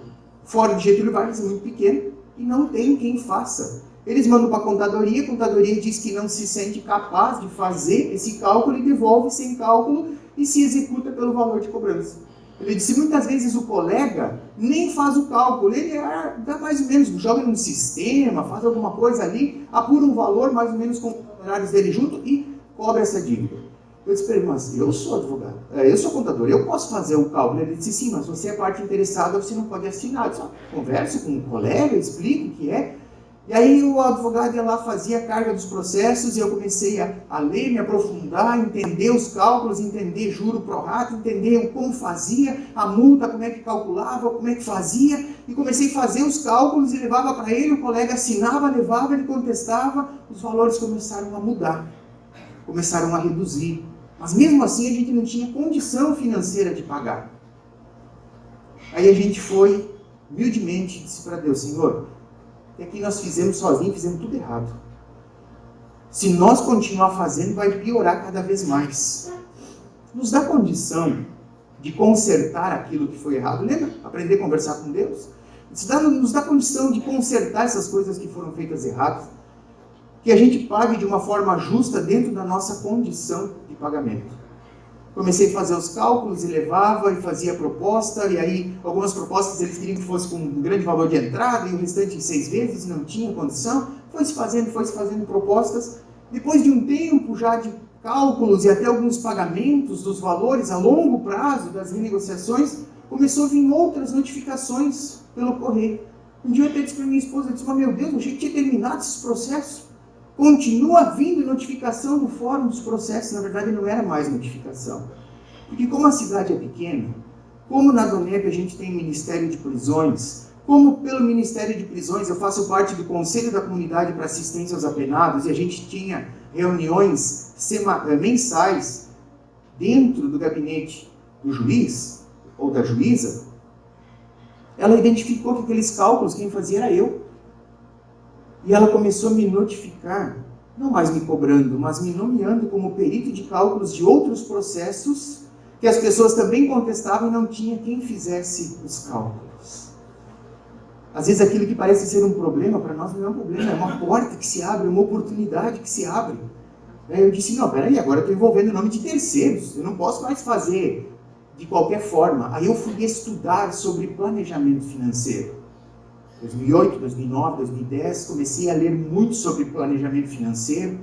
Fórum de Getúlio Vargas é muito pequeno e não tem quem faça. Eles mandam para a contadoria diz que não se sente capaz de fazer esse cálculo e devolve sem cálculo e se executa pelo valor de cobrança. Ele disse, muitas vezes o colega nem faz o cálculo, ele dá mais ou menos, joga no sistema, faz alguma coisa ali, apura um valor mais ou menos com os honorários dele junto e cobra essa dívida. Eu disse para ele, mas eu sou advogado, eu sou contador, eu posso fazer o cálculo. Ele disse, sim, mas você é parte interessada, você não pode assinar. Eu disse, converse com o colega, explique o que é. E aí o advogado ia lá, fazia a carga dos processos e eu comecei a ler, me aprofundar, entender os cálculos, entender juro pro rato, entender como fazia, a multa, como é que calculava, como é que fazia. E comecei a fazer os cálculos e levava para ele, o colega assinava, levava, ele contestava, os valores começaram a mudar, começaram a reduzir. Mas mesmo assim a gente não tinha condição financeira de pagar. Aí a gente foi, humildemente, disse para Deus, Senhor, é que nós fizemos sozinhos, fizemos tudo errado. Se nós continuar fazendo, vai piorar cada vez mais. Nos dá condição de consertar aquilo que foi errado. Lembra? Aprender a conversar com Deus. Nos dá condição de consertar essas coisas que foram feitas erradas. Que a gente pague de uma forma justa dentro da nossa condição de pagamento. Comecei a fazer os cálculos e levava e fazia a proposta, e aí algumas propostas eles queriam que fosse com um grande valor de entrada e o restante em 6 vezes, e não tinha condição. Foi se fazendo propostas. Depois de um tempo já de cálculos e até alguns pagamentos dos valores a longo prazo das renegociações, começou a vir outras notificações pelo correio. Um dia eu até disse para minha esposa, eu disse, mas meu Deus, eu achei que tinha terminado esses processos. Continua vindo notificação do fórum dos processos, na verdade não era mais notificação. Porque como a cidade é pequena, como na Donep a gente tem Ministério de Prisões, como pelo Ministério de Prisões eu faço parte do Conselho da Comunidade para Assistência aos Apenados, e a gente tinha reuniões mensais dentro do gabinete do juiz ou da juíza, ela identificou que aqueles cálculos quem fazia era eu. E ela começou a me notificar, não mais me cobrando, mas me nomeando como perito de cálculos de outros processos que as pessoas também contestavam e não tinha quem fizesse os cálculos. Às vezes aquilo que parece ser um problema, para nós não é um problema, é uma porta que se abre, uma oportunidade que se abre. Aí eu disse, não, peraí, agora eu estou envolvendo o nome de terceiros, eu não posso mais fazer de qualquer forma. Aí eu fui estudar sobre planejamento financeiro. 2008, 2009, 2010, comecei a ler muito sobre planejamento financeiro.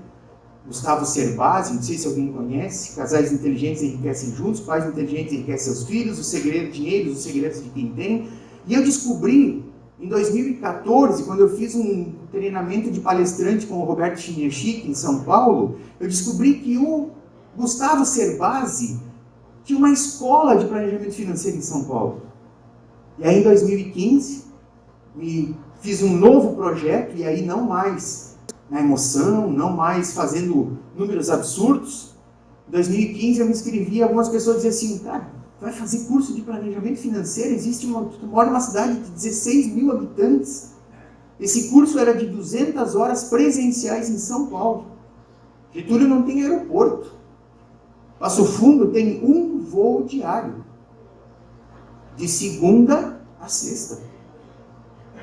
Gustavo Cerbasi, não sei se alguém conhece, Casais Inteligentes Enriquecem Juntos, Pais Inteligentes Enriquecem Seus Filhos, Os Segredos Dinheiros, Os Segredos de Quem Tem. E eu descobri, em 2014, quando eu fiz um treinamento de palestrante com o Roberto Chiniachik, em São Paulo, eu descobri que o Gustavo Cerbasi tinha uma escola de planejamento financeiro em São Paulo. E aí, em 2015, fiz um novo projeto, e aí não mais na emoção, não mais fazendo números absurdos. Em 2015 eu me inscrevi, algumas pessoas diziam assim, cara, vai fazer curso de planejamento financeiro, tu mora numa cidade de 16 mil habitantes. Esse curso era de 200 horas presenciais em São Paulo. Getúlio não tem aeroporto. Passo Fundo tem um voo diário, de segunda a sexta.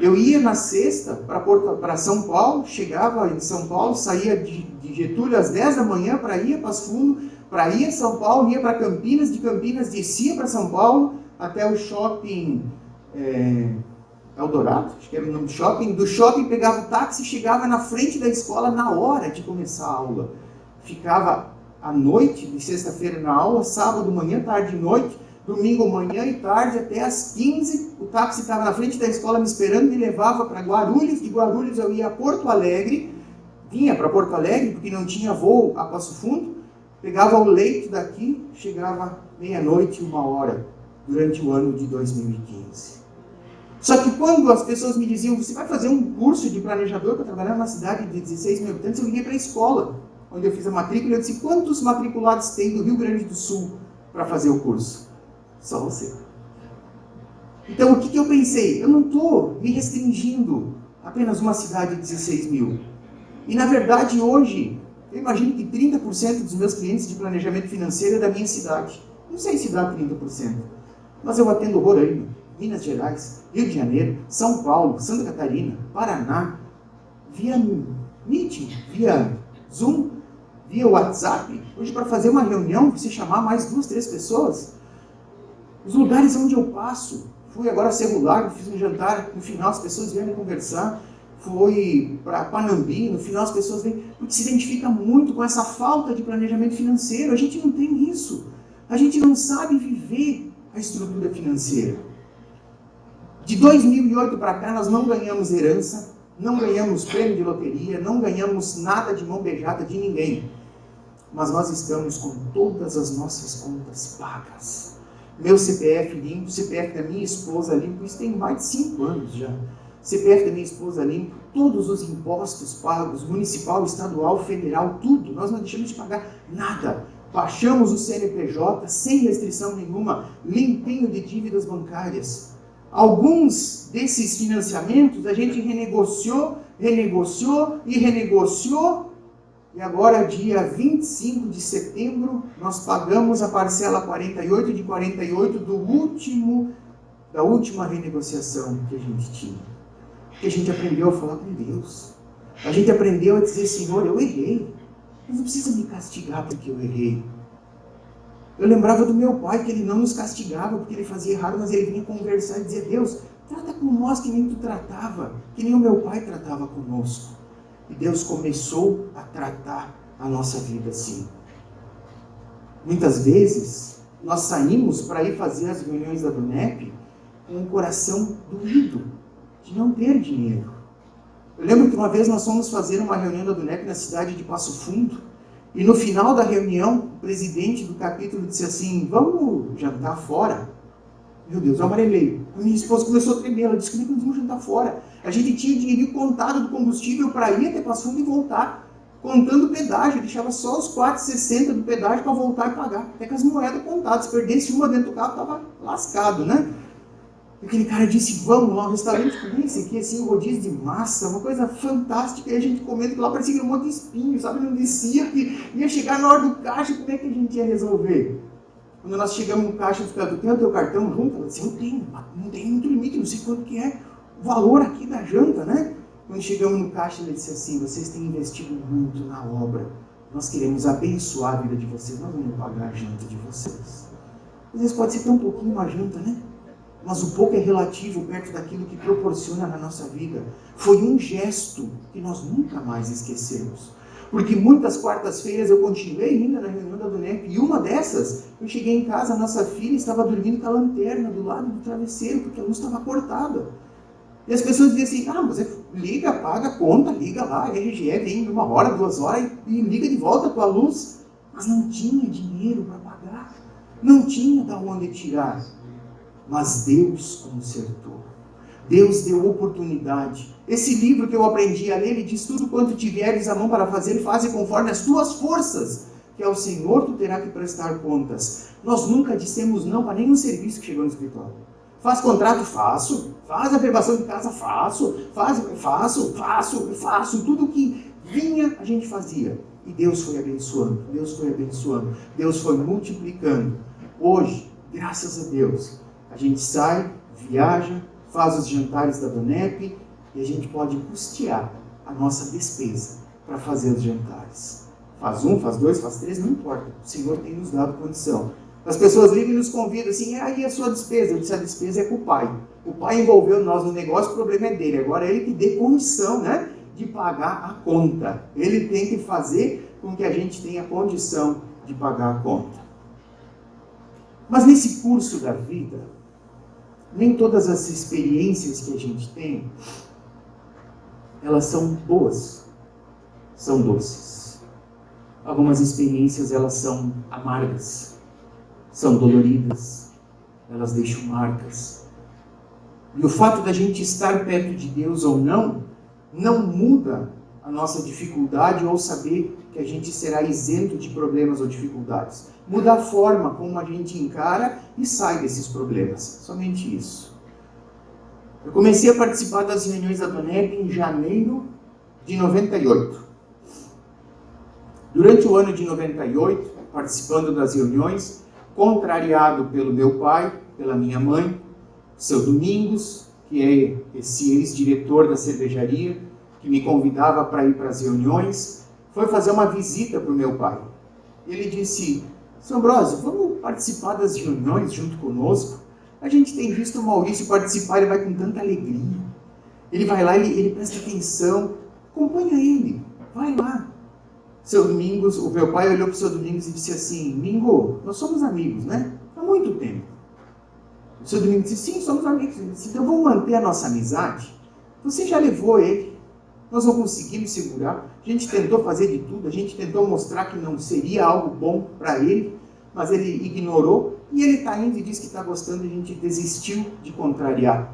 Eu ia na sexta para São Paulo, chegava em São Paulo, saía de Getúlio às 10 da manhã para ir a Passo Fundo, para ir a São Paulo, ia para Campinas, de Campinas descia para São Paulo, até o shopping Eldorado, acho que era o nome do shopping pegava o táxi e chegava na frente da escola na hora de começar a aula. Ficava à noite, de sexta-feira na aula, sábado, manhã, tarde e noite, domingo, manhã e tarde, até às 15, o táxi estava na frente da escola me esperando, me levava para Guarulhos, de Guarulhos eu ia a Porto Alegre, vinha para Porto Alegre, porque não tinha voo a Passo Fundo, pegava o leito daqui, chegava meia-noite, 1h, durante o ano de 2015. Só que quando as pessoas me diziam, você vai fazer um curso de planejador para trabalhar numa cidade de 16 mil habitantes, eu liguei para a escola, onde eu fiz a matrícula, e eu disse, quantos matriculados tem do Rio Grande do Sul para fazer o curso? Só você. Então, o que eu pensei? Eu não estou me restringindo a apenas uma cidade de 16 mil. E, na verdade, hoje, eu imagino que 30% dos meus clientes de planejamento financeiro é da minha cidade. Não sei se dá 30%, mas eu atendo Roraima, Minas Gerais, Rio de Janeiro, São Paulo, Santa Catarina, Paraná, via Meeting, via Zoom, via WhatsApp. Hoje, para fazer uma reunião, você chamar mais 2, 3 pessoas. Os lugares onde eu passo, fui agora a Cerro Largo, fiz um jantar, no final as pessoas vieram conversar, fui para Panambi, no final as pessoas vêm, porque se identifica muito com essa falta de planejamento financeiro. A gente não tem isso, a gente não sabe viver a estrutura financeira. De 2008 para cá nós não ganhamos herança, não ganhamos prêmio de loteria, não ganhamos nada de mão beijada de ninguém, mas nós estamos com todas as nossas contas pagas. Meu CPF limpo, CPF da minha esposa limpo, isso tem mais de 5 anos já. CPF da minha esposa limpo, todos os impostos pagos, municipal, estadual, federal, tudo. Nós não deixamos de pagar nada. Baixamos o CNPJ sem restrição nenhuma, limpinho de dívidas bancárias. Alguns desses financiamentos a gente renegociou e renegociou. E agora, dia 25 de setembro, nós pagamos a parcela 48 de 48 da última renegociação que a gente tinha. Porque a gente aprendeu a falar com Deus. A gente aprendeu a dizer, Senhor, eu errei. Mas não precisa me castigar porque eu errei. Eu lembrava do meu pai, que ele não nos castigava porque ele fazia errado, mas ele vinha conversar e dizia, Deus, trata com nós que nem tu tratava, que nem o meu pai tratava conosco. E Deus começou a tratar a nossa vida assim. Muitas vezes, nós saímos para ir fazer as reuniões da DUNEP com o coração doído, de não ter dinheiro. Eu lembro que uma vez nós fomos fazer uma reunião da DUNEP na cidade de Passo Fundo, e no final da reunião, o presidente do capítulo disse assim, vamos jantar fora? Meu Deus, eu amarelei. A minha esposa começou a tremer, ela disse, como é que nós vamos jantar fora? A gente tinha dinheiro contado do combustível para ir até Passo Fundo e voltar, contando o pedágio, deixava só os 4,60 do pedágio para voltar e pagar, até com as moedas contadas, se perdesse uma dentro do carro, estava lascado, né? Aquele cara disse, vamos lá, um restaurante com esse aqui, assim, um rodízio de massa, uma coisa fantástica, e a gente comendo, que lá parecia que era um monte de espinho, sabe, não descia, que ia chegar na hora do caixa, como é que a gente ia resolver? Quando nós chegamos no caixa, tu tem o teu cartão junto? Ela disse, eu tenho, não tem muito limite, não sei quanto que é o valor aqui da janta, né? Quando chegamos no caixa, ele disse assim, vocês têm investido muito na obra, nós queremos abençoar a vida de vocês, nós vamos pagar a janta de vocês. Às vezes pode ser tão pouquinho uma janta, né? Mas o pouco é relativo perto daquilo que proporciona na nossa vida. Foi um gesto que nós nunca mais esquecemos. Porque muitas quartas-feiras eu continuei ainda na reunião da DUNEP, e uma dessas, eu cheguei em casa, a nossa filha estava dormindo com a lanterna do lado do travesseiro, porque a luz estava cortada. E as pessoas diziam assim, mas liga, paga a conta, liga lá, a RGE vem 1 hora, 2 horas e liga de volta a tua luz. Mas não tinha dinheiro para pagar, não tinha de onde tirar. Mas Deus consertou. Deus deu oportunidade. Esse livro que eu aprendi a ler, ele diz, tudo quanto tiveres a mão para fazer, faze conforme as tuas forças, que ao Senhor tu terá que prestar contas. Nós nunca dissemos não para nenhum serviço que chegou no escritório. Faz contrato? Faço. Faz averbação de casa? Faço. Faço. Tudo que vinha, a gente fazia. E Deus foi abençoando. Deus foi multiplicando. Hoje, graças a Deus, a gente sai, viaja, faz os jantares da DUNEP e a gente pode custear a nossa despesa para fazer os jantares. Faz 1, faz 2, faz 3, não importa. O Senhor tem nos dado condição. As pessoas ligam e nos convidam assim, aí a sua despesa? Eu disse, a despesa é com o pai. O pai envolveu nós no negócio, o problema é dele. Agora é ele que dê condição, né, de pagar a conta. Ele tem que fazer com que a gente tenha condição de pagar a conta. Mas nesse curso da vida, nem todas as experiências que a gente tem, elas são boas, são doces. Algumas experiências, elas são amargas, são doloridas, elas deixam marcas. E o fato da gente estar perto de Deus ou não muda a nossa dificuldade ou saber que a gente será isento de problemas ou dificuldades. Muda a forma como a gente encara e sai desses problemas. Somente isso. Eu comecei a participar das reuniões da DONEB em janeiro de 98. Durante o ano de 98, participando das reuniões, contrariado pelo meu pai, pela minha mãe, seu Domingos, que é esse ex-diretor da cervejaria, que me convidava para ir para as reuniões, foi fazer uma visita para o meu pai. Ele disse: "Seu Ambrosio, vamos participar das reuniões junto conosco? A gente tem visto o Maurício participar, ele vai com tanta alegria. Ele vai lá, ele presta atenção, acompanha ele, vai lá." Seu Domingos, o meu pai olhou para o seu Domingos e disse assim: "Mingo, nós somos amigos, né? Há muito tempo." O seu Domingos disse: "Sim, somos amigos." Ele disse: "Então vamos manter a nossa amizade? Você já levou ele, nós não conseguimos segurar, a gente tentou fazer de tudo, a gente tentou mostrar que não seria algo bom para ele, mas ele ignorou, e ele está indo e diz que está gostando, e a gente desistiu de contrariar.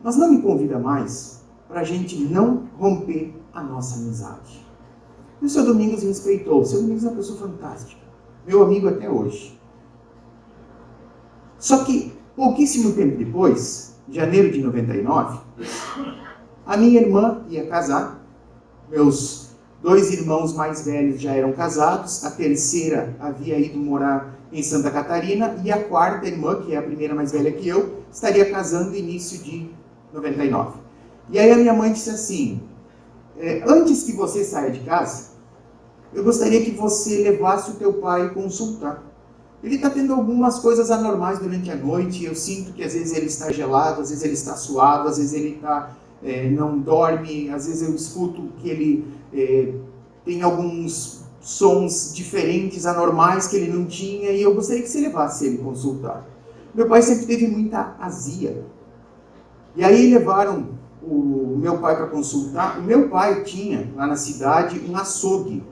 Mas não me convida mais para a gente não romper a nossa amizade." E o seu Domingos me respeitou. O seu Domingos é uma pessoa fantástica, meu amigo até hoje. Só que, pouquíssimo tempo depois, janeiro de 99, a minha irmã ia casar, meus 2 irmãos mais velhos já eram casados, a terceira havia ido morar em Santa Catarina, e a quarta irmã, que é a primeira mais velha que eu, estaria casando no início de 99. E aí a minha mãe disse assim: "Antes que você saia de casa, eu gostaria que você levasse o teu pai consultar. Ele está tendo algumas coisas anormais durante a noite, eu sinto que às vezes ele está gelado, às vezes ele está suado, às vezes ele não dorme, às vezes eu escuto que ele tem alguns sons diferentes, anormais, que ele não tinha, e eu gostaria que você levasse ele consultar." Meu pai sempre teve muita azia. E aí levaram o meu pai para consultar. O meu pai tinha, lá na cidade, um açougue.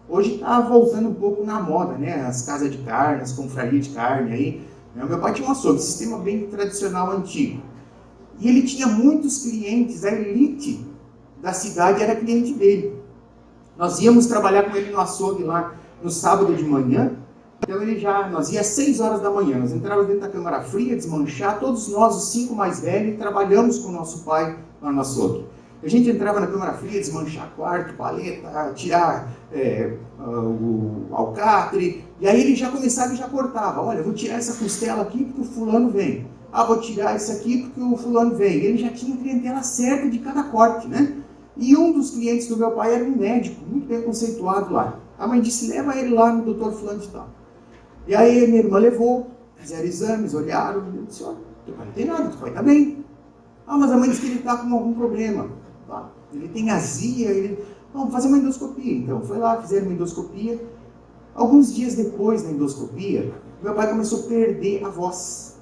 Hoje está voltando um pouco na moda, né? As casas de carne, as confrarias de carne aí. O meu pai tinha um açougue, sistema bem tradicional, antigo. E ele tinha muitos clientes, a elite da cidade era cliente dele. Nós íamos trabalhar com ele no açougue lá no sábado de manhã. Então nós ia às 6 horas da manhã, nós entrávamos dentro da câmara fria, desmanchar, todos nós, os 5 mais velhos, trabalhamos com o nosso pai lá no açougue. A gente entrava na câmara fria, desmanchar quarto, paleta, tirar o alcatre, e aí ele já começava e já cortava. "Olha, vou tirar essa costela aqui porque o fulano vem. Ah, vou tirar isso aqui porque o fulano vem." Ele já tinha a clientela certa de cada corte, né? E um dos clientes do meu pai era um médico, muito bem conceituado lá. A mãe disse: "Leva ele lá no doutor fulano de tal." E aí minha irmã levou, fizeram exames, olharam, e eu disse: "Olha, teu pai não tem nada, teu pai está bem." "Ah, mas a mãe disse que ele está com algum problema. Tá? Ele tem azia, vamos fazer uma endoscopia." Então foi lá, fizeram uma endoscopia. Alguns dias depois da endoscopia, meu pai começou a perder a voz.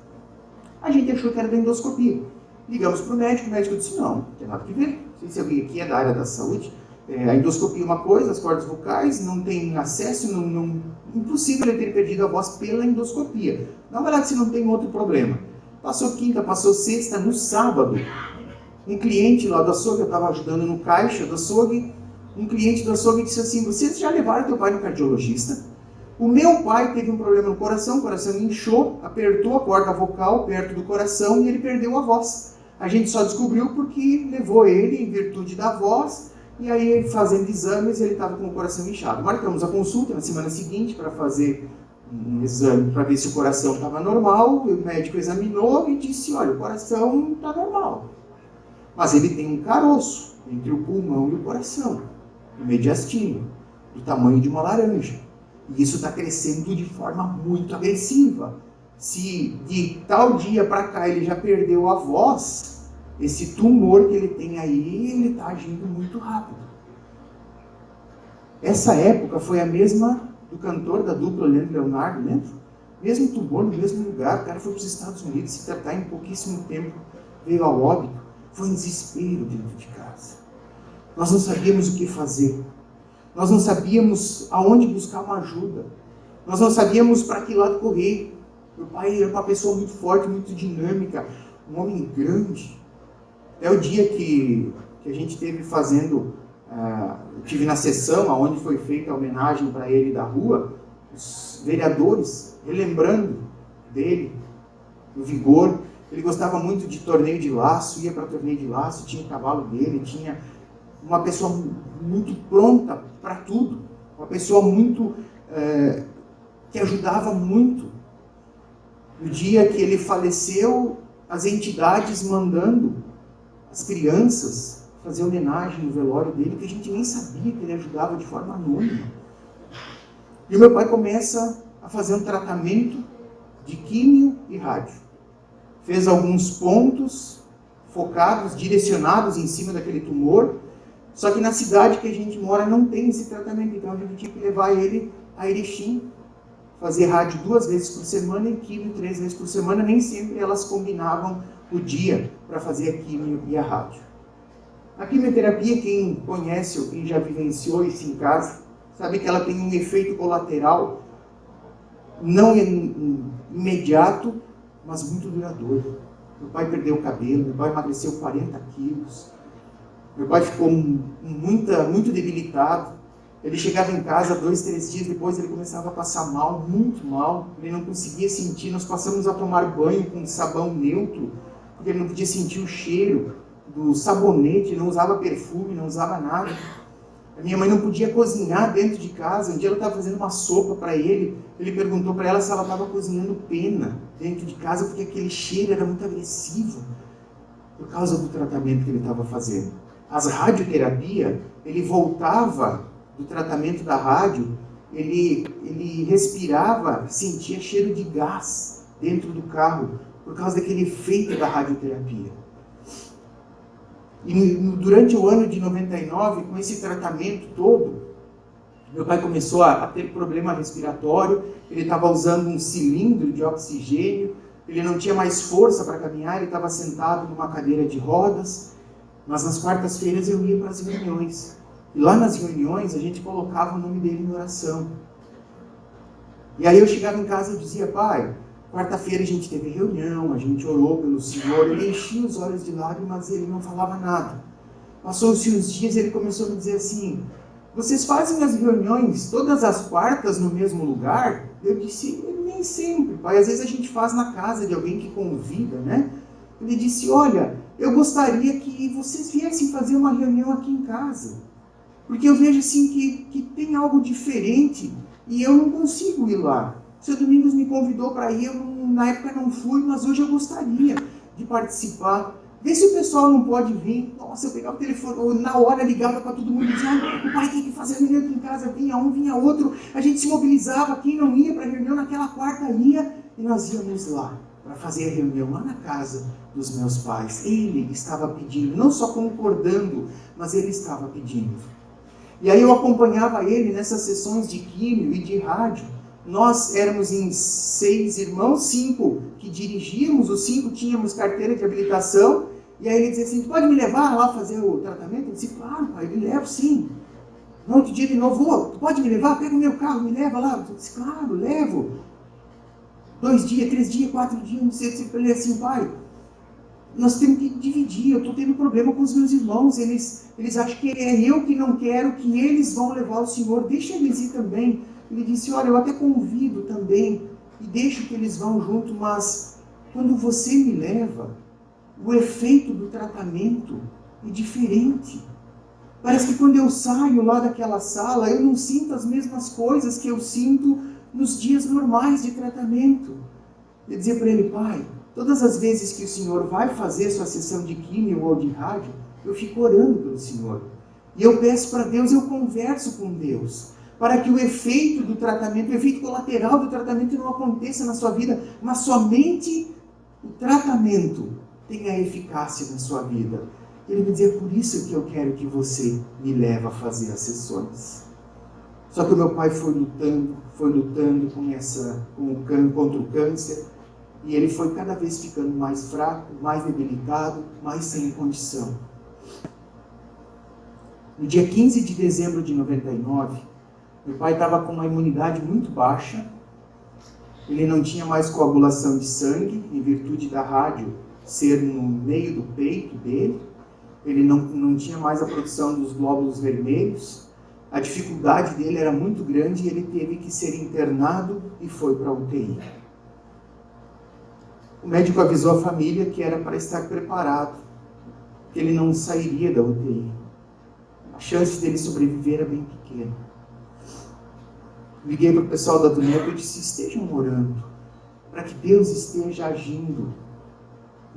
A gente achou que era da endoscopia. Ligamos para o médico disse: "Não, não tem nada a ver. Não sei se alguém aqui é da área da saúde. A endoscopia é uma coisa, as cordas vocais, não tem acesso, impossível ele ter perdido a voz pela endoscopia. Na verdade, se não tem outro problema." Passou quinta, passou sexta, no sábado, um cliente lá do açougue, eu estava ajudando no caixa do açougue, um cliente do açougue disse assim: "Vocês já levaram teu pai no cardiologista? O meu pai teve um problema no coração, o coração inchou, apertou a corda vocal perto do coração e ele perdeu a voz. A gente só descobriu porque levou ele em virtude da voz, e aí fazendo exames ele estava com o coração inchado." Marcamos a consulta na semana seguinte para fazer um exame para ver se o coração estava normal. O médico examinou e disse: "Olha, o coração está normal, mas ele tem um caroço entre o pulmão e o coração, o mediastino, do tamanho de uma laranja. E isso está crescendo de forma muito agressiva. Se de tal dia para cá ele já perdeu a voz, esse tumor que ele tem aí, ele está agindo muito rápido." Essa época foi a mesma do cantor da dupla Leandro Leonardo, lembra? Mesmo tumor, no mesmo lugar, o cara foi para os Estados Unidos se tratar, em pouquíssimo tempo veio ao óbito. Foi um desespero dentro de casa. Nós não sabíamos o que fazer. Nós não sabíamos aonde buscar uma ajuda. Nós não sabíamos para que lado correr. Meu pai era uma pessoa muito forte, muito dinâmica, um homem grande. Até o dia que a gente teve fazendo, eu tive na sessão onde foi feita a homenagem para ele da rua, os vereadores relembrando dele, do vigor. Ele gostava muito de torneio de laço, ia para torneio de laço, tinha o cavalo dele, tinha uma pessoa muito pronta para tudo, uma pessoa muito que ajudava muito. No dia que ele faleceu, as entidades mandando as crianças fazer homenagem no velório dele, que a gente nem sabia que ele ajudava de forma anônima. E o meu pai começa a fazer um tratamento de químio e rádio. Fez alguns pontos focados, direcionados em cima daquele tumor, só que na cidade que a gente mora não tem esse tratamento, então a gente tinha que levar ele a Erechim, fazer rádio 2 vezes por semana e químio 3 vezes por semana. Nem sempre elas combinavam o dia para fazer a químio e a rádio. A quimioterapia, quem conhece ou quem já vivenciou isso em casa, sabe que ela tem um efeito colateral não imediato, mas muito duradouro. Meu pai perdeu o cabelo, meu pai emagreceu 40 quilos, meu pai ficou muito debilitado. Ele chegava em casa 2, 3 dias depois, ele começava a passar mal, muito mal. Ele não conseguia sentir. Nós passamos a tomar banho com sabão neutro, porque ele não podia sentir o cheiro do sabonete, não usava perfume, não usava nada. A minha mãe não podia cozinhar dentro de casa. Um dia ela estava fazendo uma sopa para ele. Ele perguntou para ela se ela estava cozinhando pena dentro de casa, porque aquele cheiro era muito agressivo, por causa do tratamento que ele estava fazendo. As radioterapias, ele voltava do tratamento da rádio, ele respirava, sentia cheiro de gás dentro do carro, por causa daquele efeito da radioterapia. E durante o ano de 99, com esse tratamento todo, meu pai começou a ter problema respiratório, ele estava usando um cilindro de oxigênio, ele não tinha mais força para caminhar, ele estava sentado numa cadeira de rodas, mas nas quartas-feiras eu ia para as reuniões. E lá nas reuniões a gente colocava o nome dele em oração. E aí eu chegava em casa e dizia: pai, quarta-feira a gente teve reunião, a gente orou pelo Senhor. Ele enchia os olhos de lágrimas e ele não falava nada. Passou-se uns dias e ele começou a me dizer assim: vocês fazem as reuniões todas as quartas no mesmo lugar? Eu disse: nem sempre, pai, às vezes a gente faz na casa de alguém que convida, né? Ele disse: olha, eu gostaria que vocês viessem fazer uma reunião aqui em casa, porque eu vejo assim que tem algo diferente e eu não consigo ir lá. O Sr. Domingos me convidou para ir, eu na época não fui, mas hoje eu gostaria de participar. Vê se o pessoal não pode vir. Nossa, eu pegava o telefone, ou na hora ligava para todo mundo e dizia: o pai tem que fazer a reunião aqui em casa. Vinha um, vinha outro, a gente se mobilizava, quem não ia para a reunião naquela quarta ia, e nós íamos lá para fazer a reunião lá na casa dos meus pais. Ele estava pedindo, não só concordando, mas ele estava pedindo. E aí eu acompanhava ele nessas sessões de químio e de rádio. Nós éramos em 6 irmãos, 5 que dirigíamos, os 5 tínhamos carteira de habilitação, e aí ele dizia assim: tu pode me levar lá fazer o tratamento? Eu disse: claro, pai, eu levo sim. No outro dia de novo: tu pode me levar? Pega o meu carro, me leva lá. Eu disse: claro, levo. 2 dias, 3 dias, 4 dias, não sei se ele assim: pai, nós temos que dividir, eu estou tendo problema com os meus irmãos, eles acham que é eu que não quero, que eles vão levar o Senhor, deixa eles ir também. Ele disse: olha, eu até convido também, e deixo que eles vão junto, mas quando você me leva, o efeito do tratamento é diferente. Parece que quando eu saio lá daquela sala, eu não sinto as mesmas coisas que eu sinto nos dias normais de tratamento. Eu dizia para ele: pai, todas as vezes que o Senhor vai fazer sua sessão de químio ou de rádio, eu fico orando pelo Senhor. E eu peço para Deus, eu converso com Deus, para que o efeito do tratamento, o efeito colateral do tratamento não aconteça na sua vida, mas somente o tratamento tenha eficácia na sua vida. Ele me dizia: por isso que eu quero que você me leve a fazer as sessões. Só que o meu pai foi lutando contra o câncer, e ele foi cada vez ficando mais fraco, mais debilitado, mais sem condição. No dia 15 de dezembro de 99, meu pai estava com uma imunidade muito baixa, ele não tinha mais coagulação de sangue, em virtude da rádio ser no meio do peito dele, ele não tinha mais a produção dos glóbulos vermelhos, a dificuldade dele era muito grande e ele teve que ser internado e foi para a UTI. O médico avisou a família que era para estar preparado, que ele não sairia da UTI. A chance dele sobreviver era bem pequena. Liguei para o pessoal da Dunep e disse: estejam orando, para que Deus esteja agindo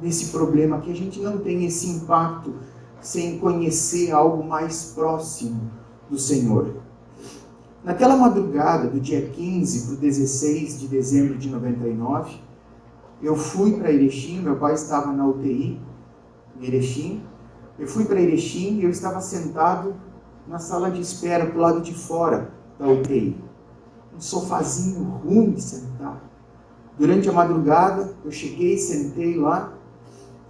nesse problema, que a gente não tenha esse impacto sem conhecer algo mais próximo do Senhor. Naquela madrugada do dia 15 para o 16 de dezembro de 99, eu fui para Erechim. Meu pai estava na UTI em Erechim. Eu fui para Erechim e eu estava sentado na sala de espera, para o lado de fora da UTI. Um sofazinho ruim de sentar. Durante a madrugada, eu cheguei, sentei lá,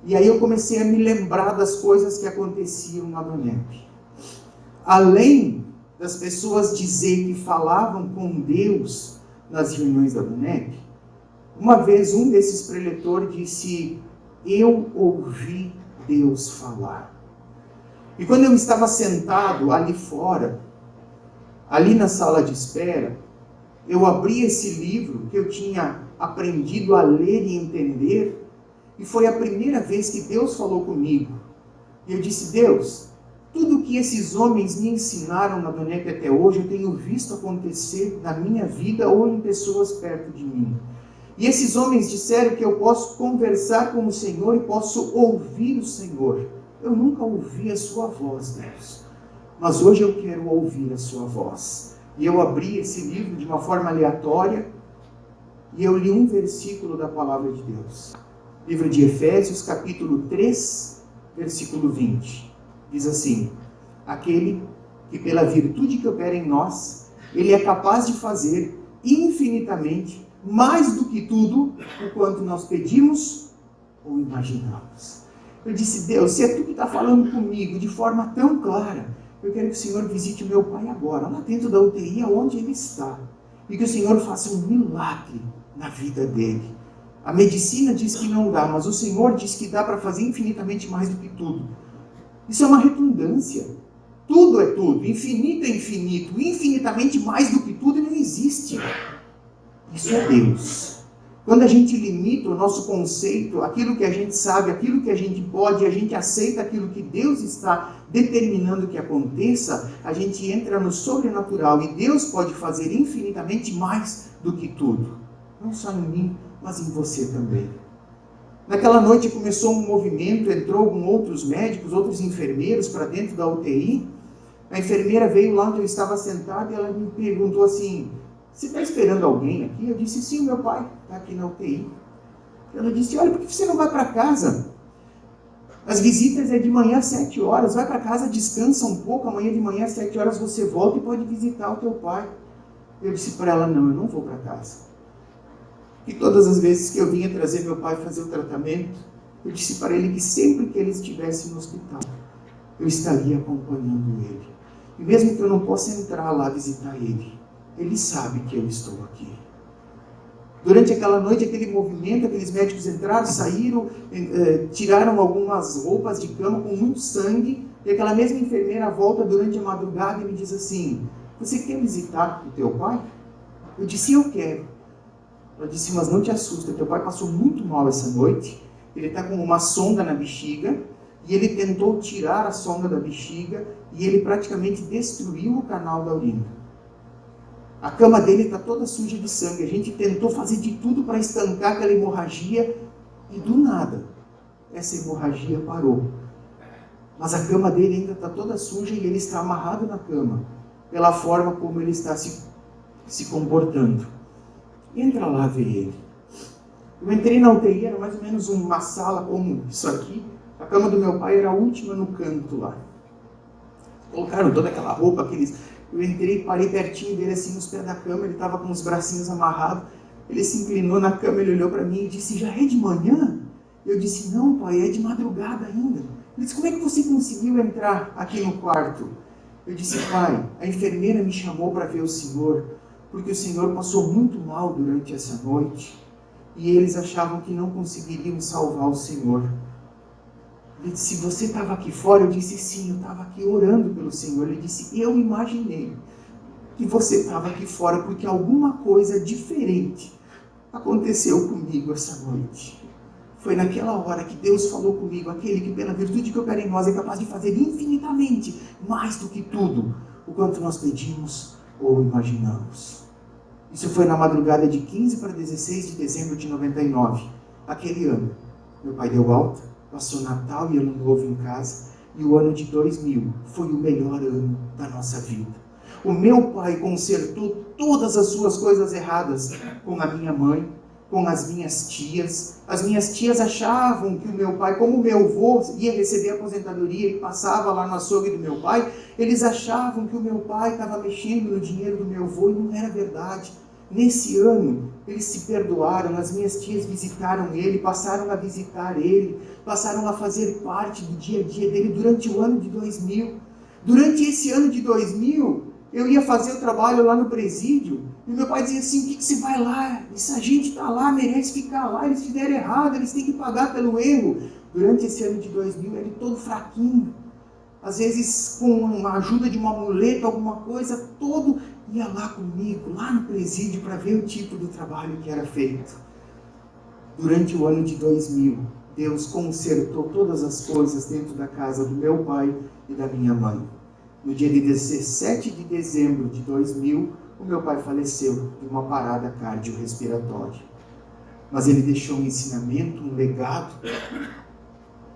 e aí eu comecei a me lembrar das coisas que aconteciam na Dunep. Além das pessoas dizer que falavam com Deus nas reuniões da Dunep, uma vez um desses preletores disse: eu ouvi Deus falar. E quando eu estava sentado ali fora, ali na sala de espera, eu abri esse livro que eu tinha aprendido a ler e entender, e foi a primeira vez que Deus falou comigo. E eu disse: Deus, tudo que esses homens me ensinaram na Dunep até hoje, eu tenho visto acontecer na minha vida ou em pessoas perto de mim. E esses homens disseram que eu posso conversar com o Senhor e posso ouvir o Senhor. Eu nunca ouvi a sua voz, Deus, mas hoje eu quero ouvir a sua voz. E eu abri esse livro de uma forma aleatória e eu li um versículo da palavra de Deus. Livro de Efésios, capítulo 3, versículo 20. Diz assim: aquele que pela virtude que opera em nós, ele é capaz de fazer infinitamente mais do que tudo o quanto nós pedimos ou imaginamos. Eu disse: Deus, se é tu que está falando comigo de forma tão clara, eu quero que o Senhor visite o meu pai agora, lá dentro da UTI, onde ele está, e que o Senhor faça um milagre na vida dele. A medicina diz que não dá, mas o Senhor diz que dá para fazer infinitamente mais do que tudo. Isso é uma redundância. Tudo é tudo, infinito é infinito, infinitamente mais do que tudo não existe. Isso é Deus. Quando a gente limita o nosso conceito, aquilo que a gente sabe, aquilo que a gente pode, a gente aceita aquilo que Deus está determinando que aconteça, a gente entra no sobrenatural e Deus pode fazer infinitamente mais do que tudo. Não só em mim, mas em você também. Naquela noite começou um movimento, entrou outros médicos, outros enfermeiros para dentro da UTI. A enfermeira veio lá onde eu estava sentado e ela me perguntou assim: você está esperando alguém aqui? Eu disse: sim, meu pai está aqui na UTI. Ela disse: olha, por que você não vai para casa? As visitas é de manhã às 7 horas, vai para casa, descansa um pouco, amanhã de manhã às 7 horas você volta e pode visitar o teu pai. Eu disse para ela: não, eu não vou para casa. E todas as vezes que eu vinha trazer meu pai fazer o tratamento, eu disse para ele que sempre que ele estivesse no hospital, eu estaria acompanhando ele. E mesmo que eu não possa entrar lá visitar ele, ele sabe que eu estou aqui. Durante aquela noite, aquele movimento, aqueles médicos entraram, saíram, tiraram algumas roupas de cama com muito sangue, e aquela mesma enfermeira volta durante a madrugada e me diz assim: você quer visitar o teu pai? Eu disse: eu quero. Ela disse: mas não te assusta, teu pai passou muito mal essa noite, ele está com uma sonda na bexiga, e ele tentou tirar a sonda da bexiga, e ele praticamente destruiu o canal da urina. A cama dele está toda suja de sangue, a gente tentou fazer de tudo para estancar aquela hemorragia, e do nada, essa hemorragia parou. Mas a cama dele ainda está toda suja e ele está amarrado na cama, pela forma como ele está se comportando. Entra lá ver ele. Eu entrei na UTI, era mais ou menos uma sala como isso aqui. A cama do meu pai era a última no canto lá. Colocaram toda aquela roupa, aqueles... Eu entrei, parei pertinho dele assim nos pés da cama, ele estava com os bracinhos amarrados. Ele se inclinou na cama, ele olhou para mim e disse: já é de manhã? Eu disse: não, pai, é de madrugada ainda. Ele disse: como é que você conseguiu entrar aqui no quarto? Eu disse: pai, a enfermeira me chamou para ver o senhor, porque o Senhor passou muito mal durante essa noite, e eles achavam que não conseguiriam salvar o Senhor. Ele disse: você estava aqui fora? Eu disse: sim, eu estava aqui orando pelo Senhor. Ele disse: eu imaginei que você estava aqui fora, porque alguma coisa diferente aconteceu comigo essa noite. Foi naquela hora que Deus falou comigo, aquele que pela virtude que opera em nós é capaz de fazer infinitamente mais do que tudo, o quanto nós pedimos ou imaginamos. Isso foi na madrugada de 15 para 16 de dezembro de 99. Aquele ano, meu pai deu alta, passou Natal e Ano Novo em casa, e o ano de 2000 foi o melhor ano da nossa vida. O meu pai consertou todas as suas coisas erradas com a minha mãe, com as minhas tias. As minhas tias achavam que o meu pai, como o meu avô ia receber aposentadoria e passava lá no açougue do meu pai, eles achavam que o meu pai estava mexendo no dinheiro do meu avô e não era verdade. Nesse ano, eles se perdoaram, as minhas tias visitaram ele, passaram a visitar ele, passaram a fazer parte do dia a dia dele durante o ano de 2000. Durante esse ano de 2000, eu ia fazer o trabalho lá no presídio, e meu pai dizia assim, o que você vai lá? Essa gente está lá, merece ficar lá, eles fizeram errado, eles têm que pagar pelo erro. Durante esse ano de 2000, ele todo fraquinho, às vezes com a ajuda de uma muleta, alguma coisa, todo ia lá comigo, lá no presídio, para ver o tipo do trabalho que era feito. Durante o ano de 2000, Deus consertou todas as coisas dentro da casa do meu pai e da minha mãe. No dia de 17 de dezembro de 2000, o meu pai faleceu de uma parada cardiorrespiratória. Mas ele deixou um ensinamento, um legado,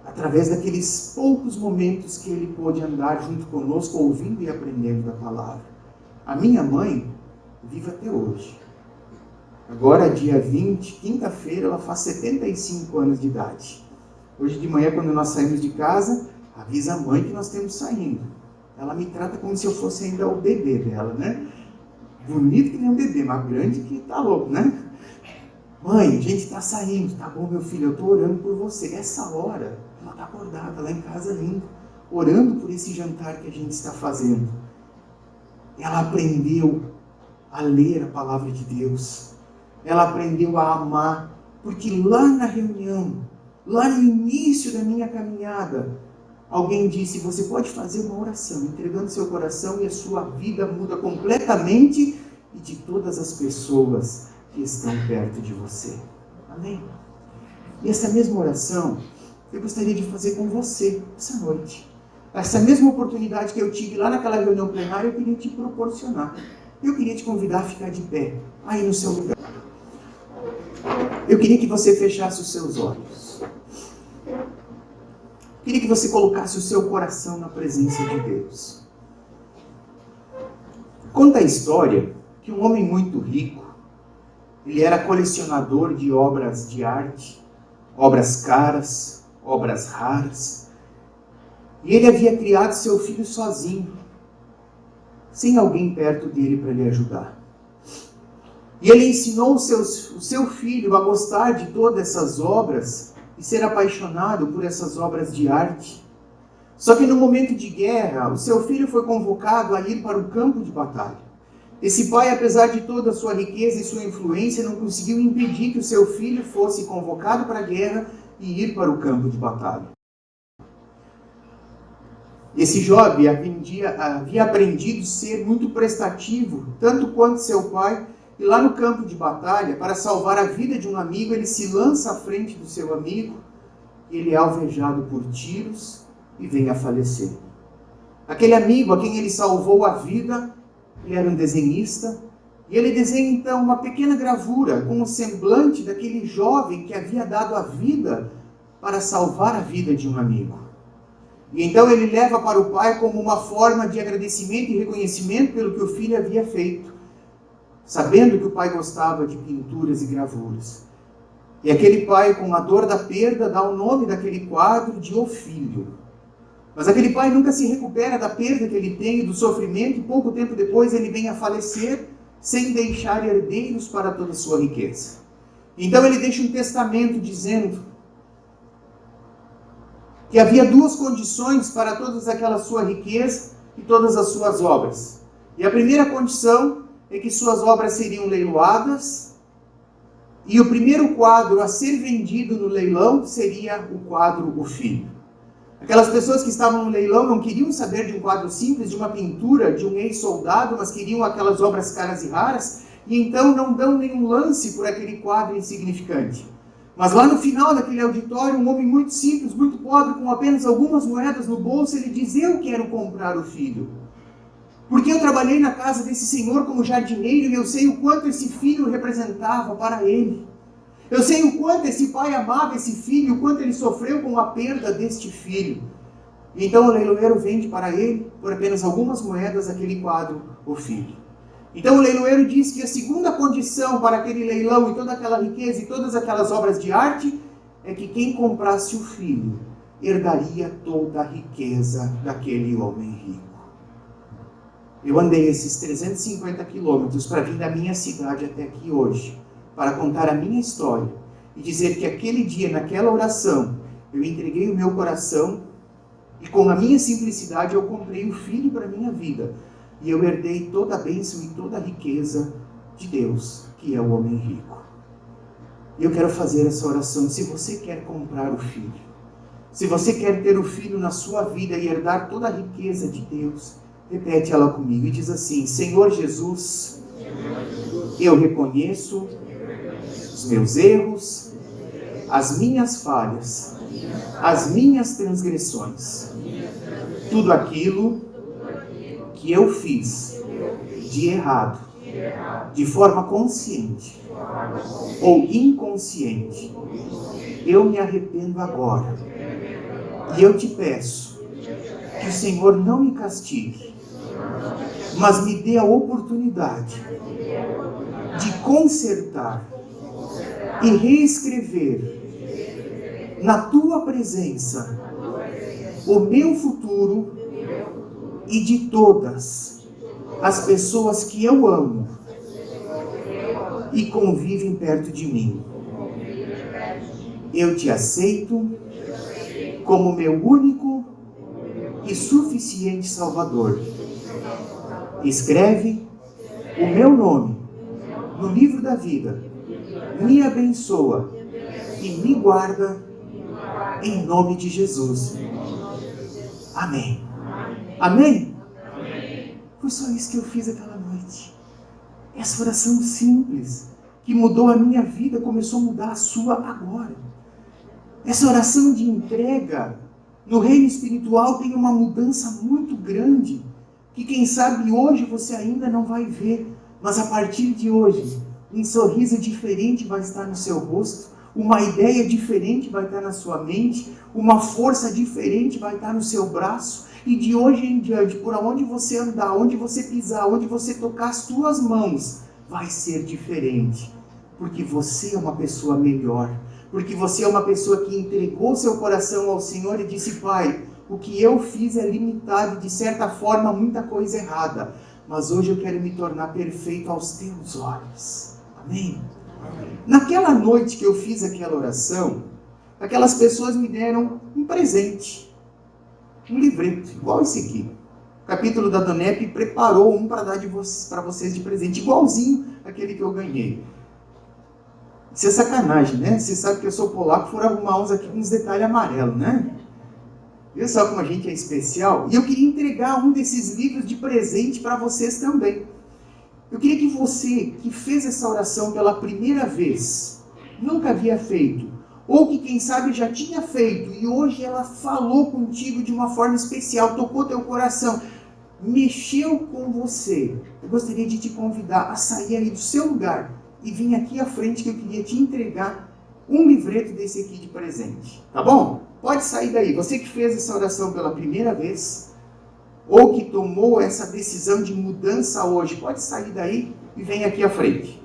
através daqueles poucos momentos que ele pôde andar junto conosco, ouvindo e aprendendo da palavra. A minha mãe vive até hoje. Agora, dia 20, quinta-feira, ela faz 75 anos de idade. Hoje de manhã, quando nós saímos de casa, avisa a mãe que nós estamos saindo. Ela me trata como se eu fosse ainda o bebê dela, né? Bonito que nem um bebê, mas grande que tá louco, né? Mãe, a gente está saindo. Tá bom, meu filho, eu estou orando por você. Essa hora, ela está acordada lá em casa ainda, orando por esse jantar que a gente está fazendo. Ela aprendeu a ler a palavra de Deus. Ela aprendeu a amar. Porque lá na reunião, lá no início da minha caminhada, alguém disse, você pode fazer uma oração, entregando seu coração e a sua vida muda completamente e de todas as pessoas que estão perto de você. Amém? E essa mesma oração, eu gostaria de fazer com você essa noite. Essa mesma oportunidade que eu tive lá naquela reunião plenária, eu queria te proporcionar. Eu queria te convidar a ficar de pé, aí no seu lugar. Eu queria que você fechasse os seus olhos. Eu queria que você colocasse o seu coração na presença de Deus. Conta a história que um homem muito rico, ele era colecionador de obras de arte, obras caras, obras raras, e ele havia criado seu filho sozinho, sem alguém perto dele para lhe ajudar. E ele ensinou o seu filho a gostar de todas essas obras e ser apaixonado por essas obras de arte. Só que no momento de guerra, o seu filho foi convocado a ir para o campo de batalha. Esse pai, apesar de toda a sua riqueza e sua influência, não conseguiu impedir que o seu filho fosse convocado para a guerra e ir para o campo de batalha. Esse jovem havia aprendido a ser muito prestativo, tanto quanto seu pai, e lá no campo de batalha, para salvar a vida de um amigo, ele se lança à frente do seu amigo, e ele é alvejado por tiros e vem a falecer. Aquele amigo a quem ele salvou a vida, ele era um desenhista, e ele desenha então uma pequena gravura com o semblante daquele jovem que havia dado a vida para salvar a vida de um amigo. E então ele leva para o pai como uma forma de agradecimento e reconhecimento pelo que o filho havia feito, sabendo que o pai gostava de pinturas e gravuras. E aquele pai, com a dor da perda, dá o nome daquele quadro de O Filho. Mas aquele pai nunca se recupera da perda que ele tem e do sofrimento, e pouco tempo depois ele vem a falecer, sem deixar herdeiros para toda a sua riqueza. Então ele deixa um testamento dizendo que havia duas condições para toda aquela sua riqueza e todas as suas obras. E a primeira condição é que suas obras seriam leiloadas, e o primeiro quadro a ser vendido no leilão seria o quadro O Filho. Aquelas pessoas que estavam no leilão não queriam saber de um quadro simples, de uma pintura, de um ex-soldado, mas queriam aquelas obras caras e raras, e então não dão nenhum lance por aquele quadro insignificante. Mas lá no final daquele auditório, um homem muito simples, muito pobre, com apenas algumas moedas no bolso, ele diz: eu quero comprar o filho. Porque eu trabalhei na casa desse senhor como jardineiro e eu sei o quanto esse filho representava para ele. Eu sei o quanto esse pai amava esse filho, o quanto ele sofreu com a perda deste filho. Então o leiloeiro vende para ele, por apenas algumas moedas, aquele quadro, o filho. Então o leiloeiro diz que a segunda condição para aquele leilão e toda aquela riqueza e todas aquelas obras de arte é que quem comprasse o filho herdaria toda a riqueza daquele homem rico. Eu andei esses 350 quilômetros para vir da minha cidade até aqui hoje, para contar a minha história e dizer que aquele dia, naquela oração, eu entreguei o meu coração e com a minha simplicidade eu comprei o filho para a minha vida. E eu herdei toda a bênção e toda a riqueza de Deus, que é o homem rico. E eu quero fazer essa oração. Se você quer comprar o filho, se você quer ter o filho na sua vida e herdar toda a riqueza de Deus, repete ela comigo e diz assim: Senhor Jesus, eu reconheço os meus erros, as minhas falhas, as minhas transgressões, tudo aquilo que eu fiz de errado, de forma consciente ou inconsciente, eu me arrependo agora. E eu te peço que o Senhor não me castigue, mas me dê a oportunidade de consertar e reescrever na tua presença o meu futuro e de todas as pessoas que eu amo e convivem perto de mim. Eu te aceito como meu único e suficiente Salvador. Escreve o meu nome no livro da vida, me abençoa e me guarda em nome de Jesus. Amém. Amém? Foi só isso que eu fiz aquela noite. Essa oração simples, que mudou a minha vida, começou a mudar a sua agora. Essa oração de entrega no reino espiritual tem uma mudança muito grande, que quem sabe hoje você ainda não vai ver, mas a partir de hoje, um sorriso diferente vai estar no seu rosto, uma ideia diferente vai estar na sua mente, uma força diferente vai estar no seu braço, e de hoje em diante, por onde você andar, onde você pisar, onde você tocar as tuas mãos, vai ser diferente. Porque você é uma pessoa melhor. Porque você é uma pessoa que entregou seu coração ao Senhor e disse: Pai, o que eu fiz é limitado e de certa forma muita coisa errada. Mas hoje eu quero me tornar perfeito aos teus olhos. Amém? Naquela noite que eu fiz aquela oração, aquelas pessoas me deram um presente. Um livreto, igual esse aqui. O capítulo da Donep preparou um para dar para vocês de presente, igualzinho aquele que eu ganhei. Isso é sacanagem, né? Você sabe que eu sou polaco, foram arrumar uns aqui com uns detalhes amarelos, né? Viu só como a gente é especial? E eu queria entregar um desses livros de presente para vocês também. Eu queria que você, que fez essa oração pela primeira vez, nunca havia feito, ou que quem sabe já tinha feito e hoje ela falou contigo de uma forma especial, tocou teu coração, mexeu com você. Eu gostaria de te convidar a sair aí do seu lugar e vir aqui à frente, que eu queria te entregar um livreto desse aqui de presente. Tá bom? Pode sair daí. Você que fez essa oração pela primeira vez, ou que tomou essa decisão de mudança hoje, pode sair daí e vem aqui à frente.